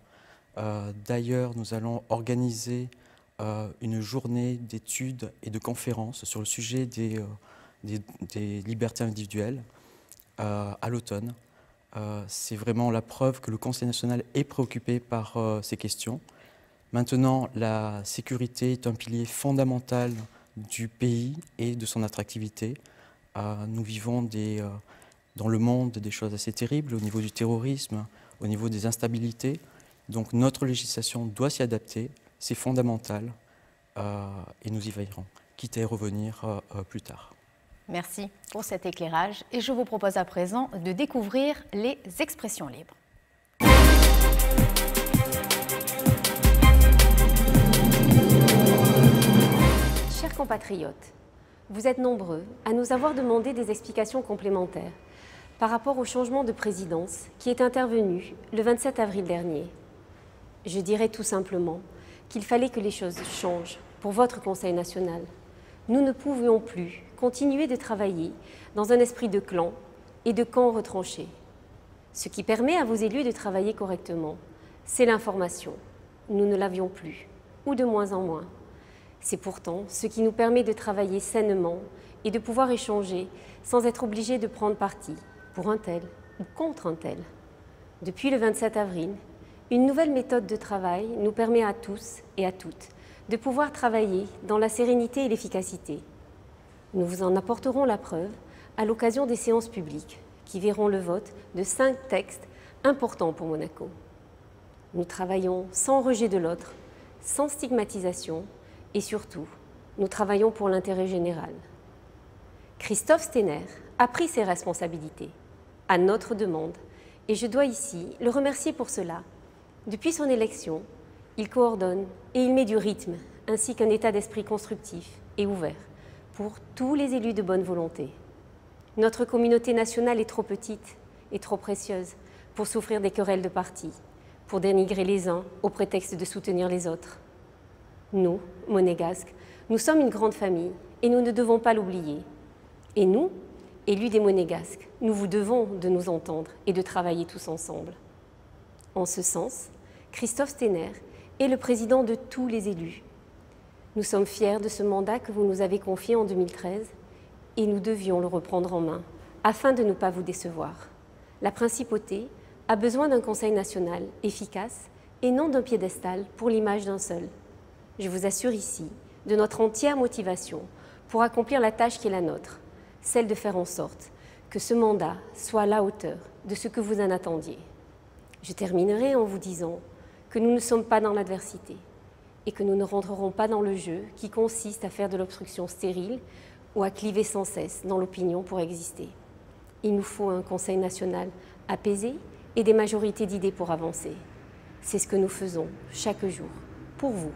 D'ailleurs, nous allons organiser une journée d'études et de conférences sur le sujet des libertés individuelles à l'automne. C'est vraiment la preuve que le Conseil national est préoccupé par ces questions. Maintenant, la sécurité est un pilier fondamental du pays et de son attractivité. Nous vivons dans le monde des choses assez terribles au niveau du terrorisme, au niveau des instabilités. Donc notre législation doit s'y adapter, c'est fondamental et nous y veillerons, quitte à y revenir plus tard. Merci pour cet éclairage et je vous propose à présent de découvrir les expressions libres. Chers compatriotes, vous êtes nombreux à nous avoir demandé des explications complémentaires par rapport au changement de présidence qui est intervenu le 27 avril dernier. Je dirais tout simplement qu'il fallait que les choses changent pour votre Conseil national. Nous ne pouvions plus continuer de travailler dans un esprit de clan et de camp retranché. Ce qui permet à vos élus de travailler correctement, c'est l'information. Nous ne l'avions plus, ou de moins en moins. C'est pourtant ce qui nous permet de travailler sainement et de pouvoir échanger sans être obligés de prendre parti pour un tel ou contre un tel. Depuis le 27 avril, une nouvelle méthode de travail nous permet à tous et à toutes de pouvoir travailler dans la sérénité et l'efficacité. Nous vous en apporterons la preuve à l'occasion des séances publiques qui verront le vote de 5 textes importants pour Monaco. Nous travaillons sans rejet de l'autre, sans stigmatisation et surtout, nous travaillons pour l'intérêt général. Christophe Steiner a pris ses responsabilités, à notre demande, et je dois ici le remercier pour cela. Depuis son élection, il coordonne et il met du rythme, ainsi qu'un état d'esprit constructif et ouvert pour tous les élus de bonne volonté. Notre communauté nationale est trop petite et trop précieuse pour souffrir des querelles de partis, pour dénigrer les uns au prétexte de soutenir les autres. Nous, Monégasques, nous sommes une grande famille et nous ne devons pas l'oublier. Et nous, élus des Monégasques, nous vous devons de nous entendre et de travailler tous ensemble. En ce sens, Christophe Steiner est le président de tous les élus. Nous sommes fiers de ce mandat que vous nous avez confié en 2013 et nous devions le reprendre en main afin de ne pas vous décevoir. La principauté a besoin d'un conseil national efficace et non d'un piédestal pour l'image d'un seul. Je vous assure ici de notre entière motivation pour accomplir la tâche qui est la nôtre, celle de faire en sorte que ce mandat soit à la hauteur de ce que vous en attendiez. Je terminerai en vous disant que nous ne sommes pas dans l'adversité et que nous ne rentrerons pas dans le jeu qui consiste à faire de l'obstruction stérile ou à cliver sans cesse dans l'opinion pour exister. Il nous faut un Conseil national apaisé et des majorités d'idées pour avancer. C'est ce que nous faisons chaque jour, pour vous.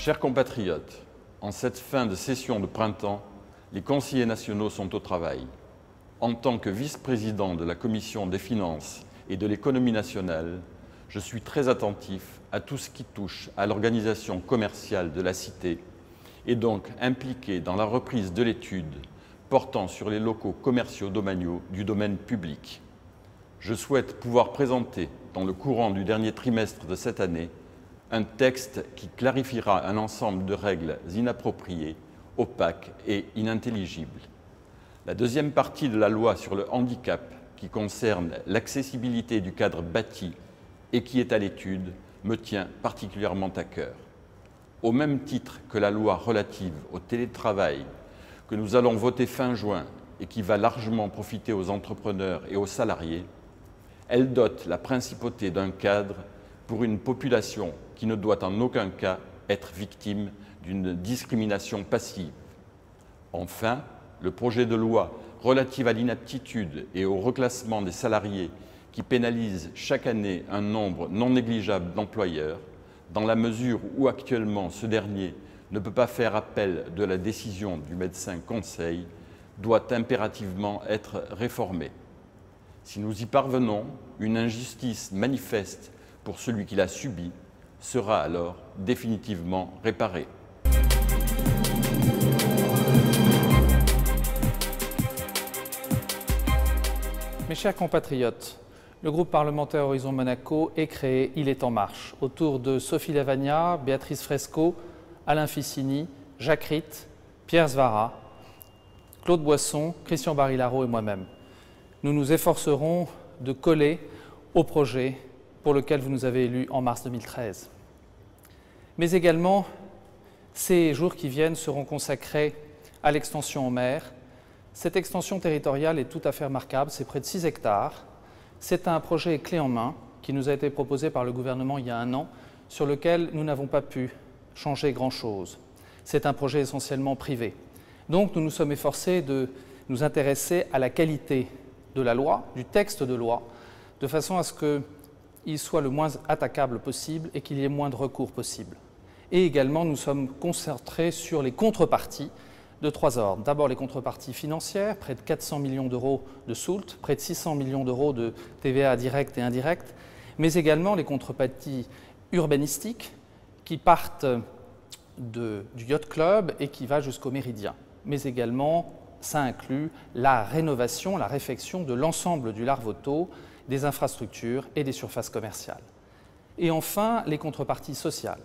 Chers compatriotes, en cette fin de session de printemps, les conseillers nationaux sont au travail. En tant que vice-président de la Commission des finances et de l'économie nationale, je suis très attentif à tout ce qui touche à l'organisation commerciale de la Cité et donc impliqué dans la reprise de l'étude portant sur les locaux commerciaux domaniaux du domaine public. Je souhaite pouvoir présenter, dans le courant du dernier trimestre de cette année, un texte qui clarifiera un ensemble de règles inappropriées, opaques et inintelligibles. La deuxième partie de la loi sur le handicap, qui concerne l'accessibilité du cadre bâti et qui est à l'étude, me tient particulièrement à cœur. Au même titre que la loi relative au télétravail que nous allons voter fin juin et qui va largement profiter aux entrepreneurs et aux salariés, elle dote la principauté d'un cadre pour une population qui ne doit en aucun cas être victime d'une discrimination passive. Enfin, le projet de loi relatif à l'inaptitude et au reclassement des salariés qui pénalise chaque année un nombre non négligeable d'employeurs, dans la mesure où actuellement ce dernier ne peut pas faire appel de la décision du médecin conseil, doit impérativement être réformé. Si nous y parvenons, une injustice manifeste pour celui qui l'a subie sera alors définitivement réparée. Mes chers compatriotes, le groupe parlementaire Horizon Monaco est créé, il est en marche, autour de Sophie Lavagna, Béatrice Fresco, Alain Ficini, Jacques Ritt, Pierre Svara, Claude Boisson, Christian Barilaro et moi-même. Nous nous efforcerons de coller au projet pour lequel vous nous avez élus en mars 2013. Mais également, ces jours qui viennent seront consacrés à l'extension en mer. Cette extension territoriale est tout à fait remarquable, c'est près de 6 hectares. C'est un projet clé en main qui nous a été proposé par le gouvernement il y a un an, sur lequel nous n'avons pas pu changer grand-chose. C'est un projet essentiellement privé. Donc nous nous sommes efforcés de nous intéresser à la qualité de la loi, du texte de loi, de façon à ce qu'il soit le moins attaquable possible et qu'il y ait moins de recours possible. Et également, nous sommes concentrés sur les contreparties de 3 ordres. D'abord, les contreparties financières, près de 400 millions d'euros de SOULT, près de 600 millions d'euros de TVA directe et indirecte, mais également les contreparties urbanistiques qui partent du Yacht Club et qui va jusqu'au Méridien. Mais également, ça inclut la rénovation, la réfection de l'ensemble du Larvoto, des infrastructures et des surfaces commerciales. Et enfin, les contreparties sociales.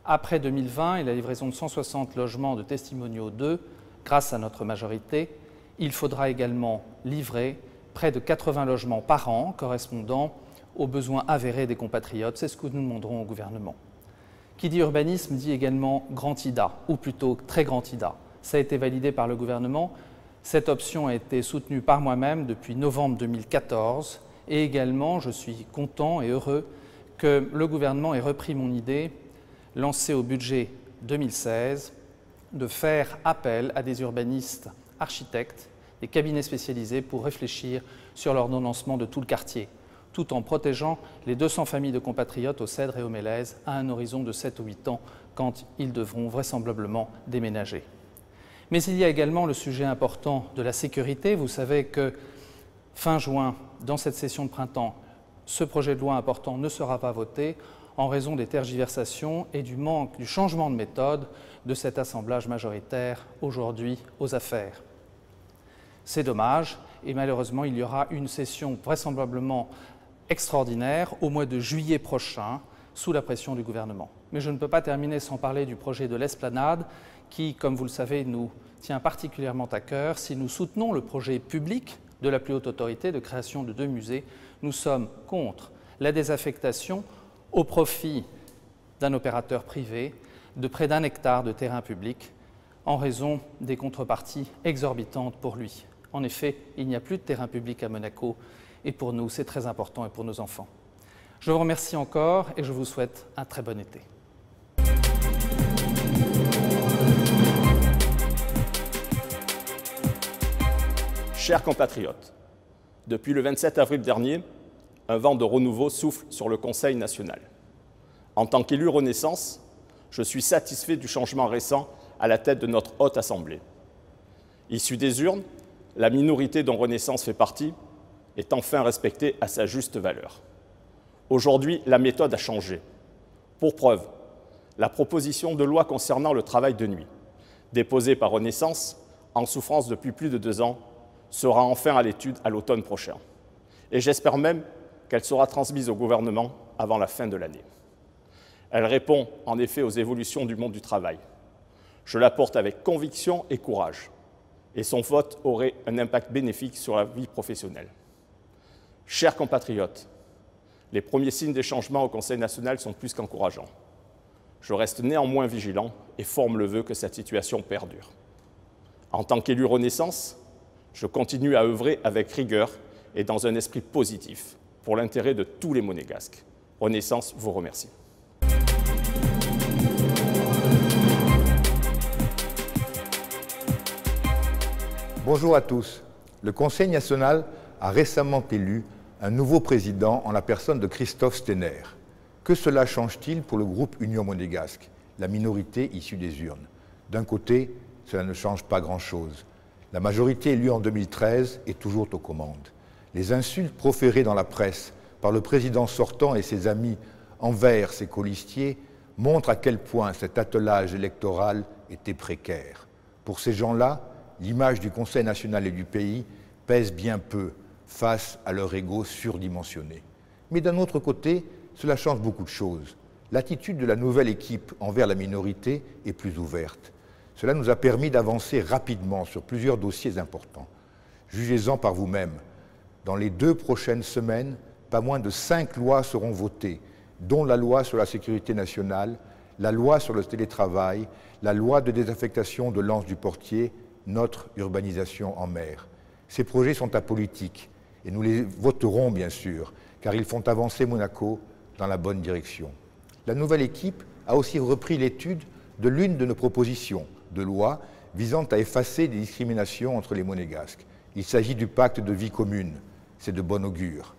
Après 2020 et la livraison de 160 logements de Testimoniaux 2, grâce à notre majorité, il faudra également livrer près de 80 logements par an correspondant aux besoins avérés des compatriotes. C'est ce que nous demanderons au gouvernement. Qui dit urbanisme dit également grand IDA, ou plutôt très grand IDA. Ça a été validé par le gouvernement. Cette option a été soutenue par moi-même depuis novembre 2014. Et également, je suis content et heureux que le gouvernement ait repris mon idée, lancée au budget 2016, de faire appel à des urbanistes architectes, des cabinets spécialisés pour réfléchir sur l'ordonnancement de tout le quartier, tout en protégeant les 200 familles de compatriotes au Cèdre et au Mélèze à un horizon de 7 ou 8 ans quand ils devront vraisemblablement déménager. Mais il y a également le sujet important de la sécurité. Vous savez que fin juin, dans cette session de printemps, ce projet de loi important ne sera pas voté en raison des tergiversations et du changement de méthode de cet assemblage majoritaire aujourd'hui aux affaires. C'est dommage et malheureusement il y aura une session vraisemblablement extraordinaire au mois de juillet prochain sous la pression du gouvernement. Mais je ne peux pas terminer sans parler du projet de l'Esplanade qui, comme vous le savez, nous tient particulièrement à cœur. Si nous soutenons le projet public de la plus haute autorité de création de 2 musées, nous sommes contre la désaffectation au profit d'un opérateur privé de près d'1 hectare de terrain public en raison des contreparties exorbitantes pour lui. En effet, il n'y a plus de terrain public à Monaco et pour nous, c'est très important et pour nos enfants. Je vous remercie encore et je vous souhaite un très bon été. Chers compatriotes, depuis le 27 avril dernier, un vent de renouveau souffle sur le Conseil national. En tant qu'élu Renaissance, je suis satisfait du changement récent à la tête de notre Haute Assemblée. Issue des urnes, la minorité dont Renaissance fait partie est enfin respectée à sa juste valeur. Aujourd'hui, la méthode a changé. Pour preuve, la proposition de loi concernant le travail de nuit, déposée par Renaissance, en souffrance depuis plus de 2 ans, sera enfin à l'étude à l'automne prochain. Et j'espère même qu'elle sera transmise au gouvernement avant la fin de l'année. Elle répond en effet aux évolutions du monde du travail. Je la porte avec conviction et courage, et son vote aurait un impact bénéfique sur la vie professionnelle. Chers compatriotes, les premiers signes des changements au Conseil national sont plus qu'encourageants. Je reste néanmoins vigilant et forme le vœu que cette situation perdure. En tant qu'élu Renaissance, je continue à œuvrer avec rigueur et dans un esprit positif pour l'intérêt de tous les Monégasques. Renaissance vous remercie. Bonjour à tous. Le Conseil national a récemment élu un nouveau président en la personne de Christophe Stener. Que cela change-t-il pour le groupe Union monégasque, la minorité issue des urnes? D'un côté, cela ne change pas grand-chose. La majorité élue en 2013 est toujours aux commandes. Les insultes proférées dans la presse par le président sortant et ses amis envers ses colistiers montrent à quel point cet attelage électoral était précaire. Pour ces gens-là, l'image du Conseil national et du pays pèse bien peu face à leur ego surdimensionné. Mais d'un autre côté, cela change beaucoup de choses. L'attitude de la nouvelle équipe envers la minorité est plus ouverte. Cela nous a permis d'avancer rapidement sur plusieurs dossiers importants. Jugez-en par vous-même. Dans les 2 prochaines semaines, pas moins de 5 lois seront votées, dont la loi sur la sécurité nationale, la loi sur le télétravail, la loi de désaffectation de l'Anse du Portier, notre urbanisation en mer. Ces projets sont apolitiques et nous les voterons bien sûr, car ils font avancer Monaco dans la bonne direction. La nouvelle équipe a aussi repris l'étude de l'une de nos propositions de loi visant à effacer des discriminations entre les Monégasques. Il s'agit du pacte de vie commune. C'est de bon augure.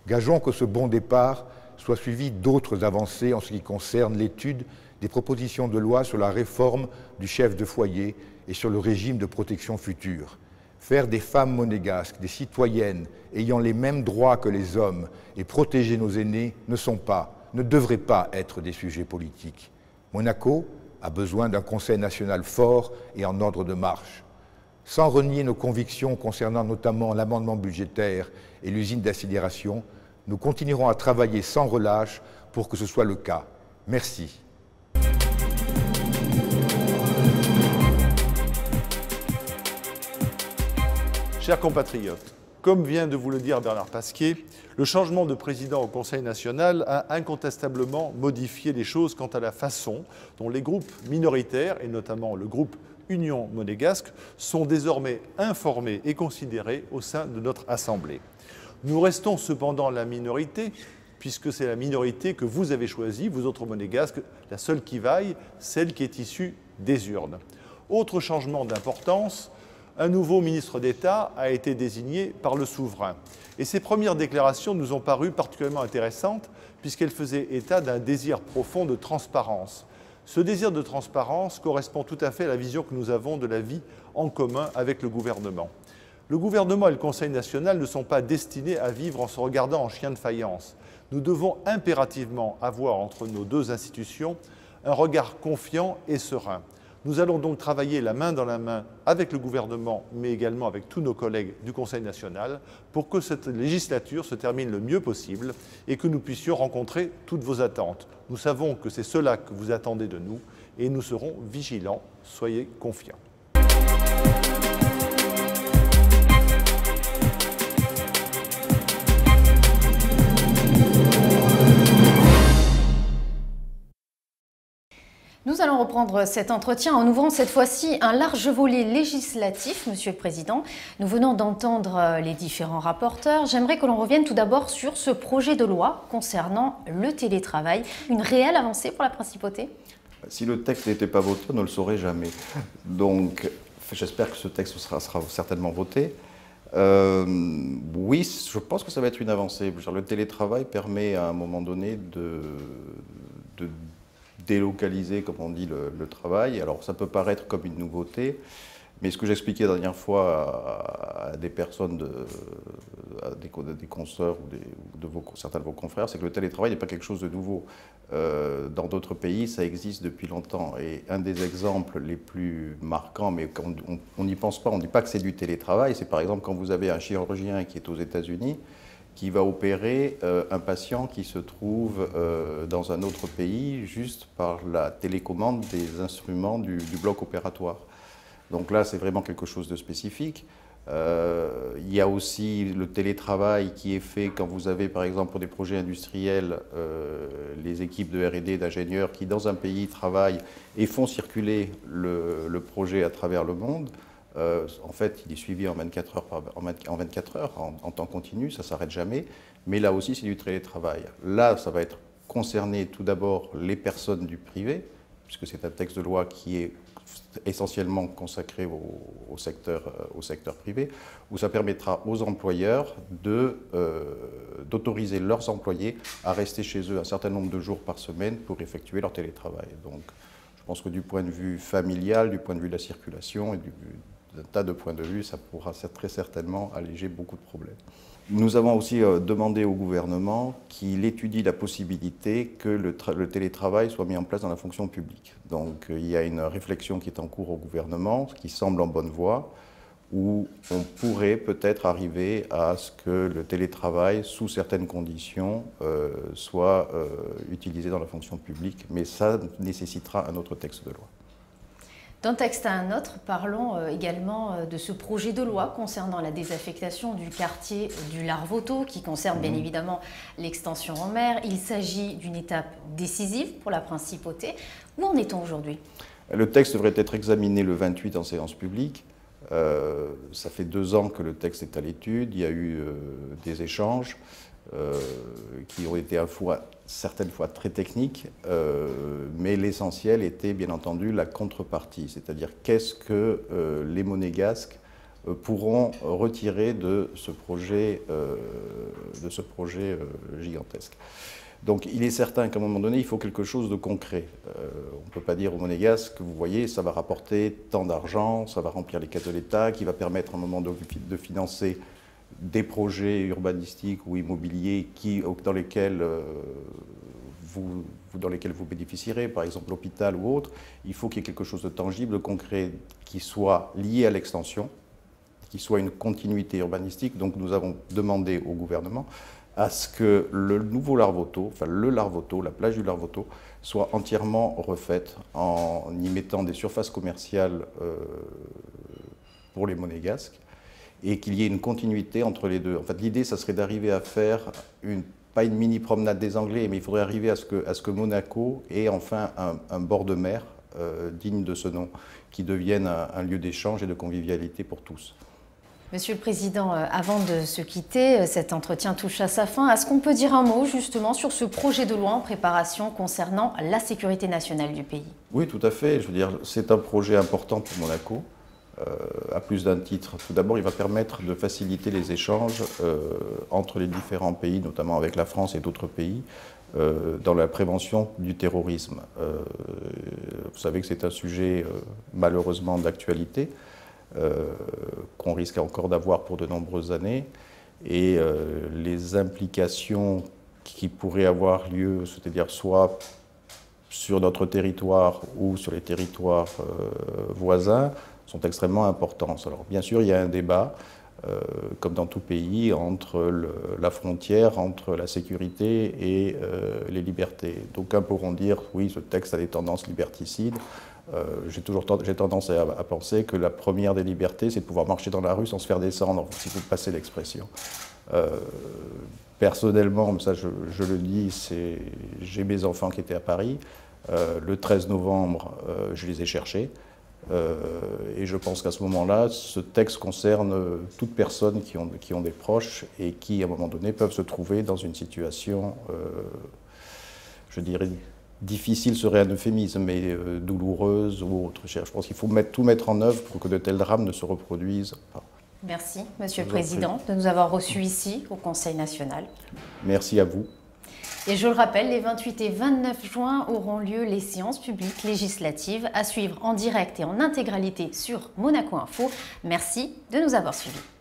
Gageons que ce bon départ soit suivi d'autres avancées en ce qui concerne l'étude des propositions de loi sur la réforme du chef de foyer et sur le régime de protection future. Faire des femmes monégasques des citoyennes ayant les mêmes droits que les hommes et protéger nos aînés ne devraient pas être des sujets politiques. Monaco a besoin d'un Conseil national fort et en ordre de marche. Sans renier nos convictions concernant notamment l'amendement budgétaire et l'usine d'accélération, nous continuerons à travailler sans relâche pour que ce soit le cas. Merci. Chers compatriotes, comme vient de vous le dire Bernard Pasquier, le changement de président au Conseil national a incontestablement modifié les choses quant à la façon dont les groupes minoritaires, et notamment le groupe Union monégasque, sont désormais informés et considérés au sein de notre Assemblée. Nous restons cependant la minorité, puisque c'est la minorité que vous avez choisie, vous autres monégasques, la seule qui vaille, celle qui est issue des urnes. Autre changement d'importance, un nouveau ministre d'État a été désigné par le souverain. Et ses premières déclarations nous ont paru particulièrement intéressantes puisqu'elles faisaient état d'un désir profond de transparence. Ce désir de transparence correspond tout à fait à la vision que nous avons de la vie en commun avec le gouvernement. Le gouvernement et le Conseil national ne sont pas destinés à vivre en se regardant en chien de faïence. Nous devons impérativement avoir entre nos 2 institutions un regard confiant et serein. Nous allons donc travailler la main dans la main avec le gouvernement, mais également avec tous nos collègues du Conseil national, pour que cette législature se termine le mieux possible et que nous puissions rencontrer toutes vos attentes. Nous savons que c'est cela que vous attendez de nous et nous serons vigilants. Soyez confiants. Nous allons reprendre cet entretien en ouvrant cette fois-ci un large volet législatif, Monsieur le Président. Nous venons d'entendre les différents rapporteurs. J'aimerais que l'on revienne tout d'abord sur ce projet de loi concernant le télétravail. Une réelle avancée pour la principauté? Si le texte n'était pas voté, on ne le saurait jamais. Donc, j'espère que ce texte sera certainement voté. Oui, je pense que ça va être une avancée. Le télétravail permet à un moment donné délocaliser, comme on dit, le travail. Alors ça peut paraître comme une nouveauté, mais ce que j'expliquais la dernière fois à des personnes, à des consoeurs ou de certains de vos confrères, c'est que le télétravail n'est pas quelque chose de nouveau. Dans d'autres pays, ça existe depuis longtemps. Et un des exemples les plus marquants, mais on n'y pense pas, on ne dit pas que c'est du télétravail, c'est par exemple quand vous avez un chirurgien qui est aux États-Unis, qui va opérer un patient qui se trouve dans un autre pays juste par la télécommande des instruments du bloc opératoire. Donc là, c'est vraiment quelque chose de spécifique. Il y a aussi le télétravail qui est fait quand vous avez, par exemple, pour des projets industriels, les équipes de R&D, d'ingénieurs qui, dans un pays, travaillent et font circuler le projet à travers le monde. En fait, il est suivi en 24 heures, en temps continu, ça ne s'arrête jamais. Mais là aussi, c'est du télétravail. Là, ça va être concerné tout d'abord les personnes du privé, puisque c'est un texte de loi qui est essentiellement consacré au secteur privé, où ça permettra aux employeurs d'autoriser leurs employés à rester chez eux un certain nombre de jours par semaine pour effectuer leur télétravail. Donc, je pense que du point de vue familial, du point de vue de la circulation et d'un tas de points de vue, ça pourra très certainement alléger beaucoup de problèmes. Nous avons aussi demandé au gouvernement qu'il étudie la possibilité que le télétravail soit mis en place dans la fonction publique. Donc il y a une réflexion qui est en cours au gouvernement, qui semble en bonne voie, où on pourrait peut-être arriver à ce que le télétravail, sous certaines conditions, soit utilisé dans la fonction publique. Mais ça nécessitera un autre texte de loi. D'un texte à un autre, parlons également de ce projet de loi concernant la désaffectation du quartier du Larvoto, qui concerne bien évidemment l'extension en mer. Il s'agit d'une étape décisive pour la principauté. Où en est-on aujourd'hui? Le texte devrait être examiné le 28 en séance publique. Ça fait 2 ans que le texte est à l'étude. Il y a eu des échanges qui ont été certaines fois très techniques, mais l'essentiel était bien entendu la contrepartie, c'est-à-dire qu'est-ce que les Monégasques pourront retirer de ce projet gigantesque. Donc il est certain qu'à un moment donné, il faut quelque chose de concret. On ne peut pas dire aux Monégasques, vous voyez, ça va rapporter tant d'argent, ça va remplir les caisses de l'État, qui va permettre à un moment de financer des projets urbanistiques ou immobiliers dans lesquels vous bénéficierez, par exemple l'hôpital ou autre. Il faut qu'il y ait quelque chose de tangible, de concret, qui soit lié à l'extension, qui soit une continuité urbanistique. Donc nous avons demandé au gouvernement à ce que le nouveau Larvoto, enfin le Larvoto, la plage du Larvoto, soit entièrement refaite en y mettant des surfaces commerciales pour les Monégasques, et qu'il y ait une continuité entre les deux. En fait, l'idée, ça serait d'arriver à faire pas une mini promenade des Anglais, mais il faudrait arriver à ce que Monaco ait enfin un bord de mer digne de ce nom, qui devienne un lieu d'échange et de convivialité pour tous. Monsieur le Président, avant de se quitter, cet entretien touche à sa fin. Est-ce qu'on peut dire un mot justement sur ce projet de loi en préparation concernant la sécurité nationale du pays? Oui, tout à fait. Je veux dire, c'est un projet important pour Monaco. À plus d'un titre. Tout d'abord, il va permettre de faciliter les échanges entre les différents pays, notamment avec la France et d'autres pays, dans la prévention du terrorisme. Vous savez que c'est un sujet malheureusement d'actualité, qu'on risque encore d'avoir pour de nombreuses années, et les implications qui pourraient avoir lieu, c'est-à-dire soit sur notre territoire ou sur les territoires voisins, sont extrêmement importantes. Alors bien sûr, il y a un débat, comme dans tout pays, entre la frontière, entre la sécurité et les libertés. D'aucuns pourront dire, oui, ce texte a des tendances liberticides. J'ai tendance à penser que la première des libertés, c'est de pouvoir marcher dans la rue sans se faire descendre, si vous passez l'expression. Personnellement, ça je le dis, j'ai mes enfants qui étaient à Paris. Le 13 novembre, je les ai cherchés. Et je pense qu'à ce moment-là, ce texte concerne toute personne qui ont des proches et qui, à un moment donné, peuvent se trouver dans une situation, je dirais, difficile serait un euphémisme, mais douloureuse ou autre. Je pense qu'il faut tout mettre en œuvre pour que de tels drames ne se reproduisent pas. Merci, Monsieur le Président, de nous avoir reçus ici au Conseil national. Merci à vous. Et je le rappelle, les 28 et 29 juin auront lieu les séances publiques législatives à suivre en direct et en intégralité sur Monaco Info. Merci de nous avoir suivis.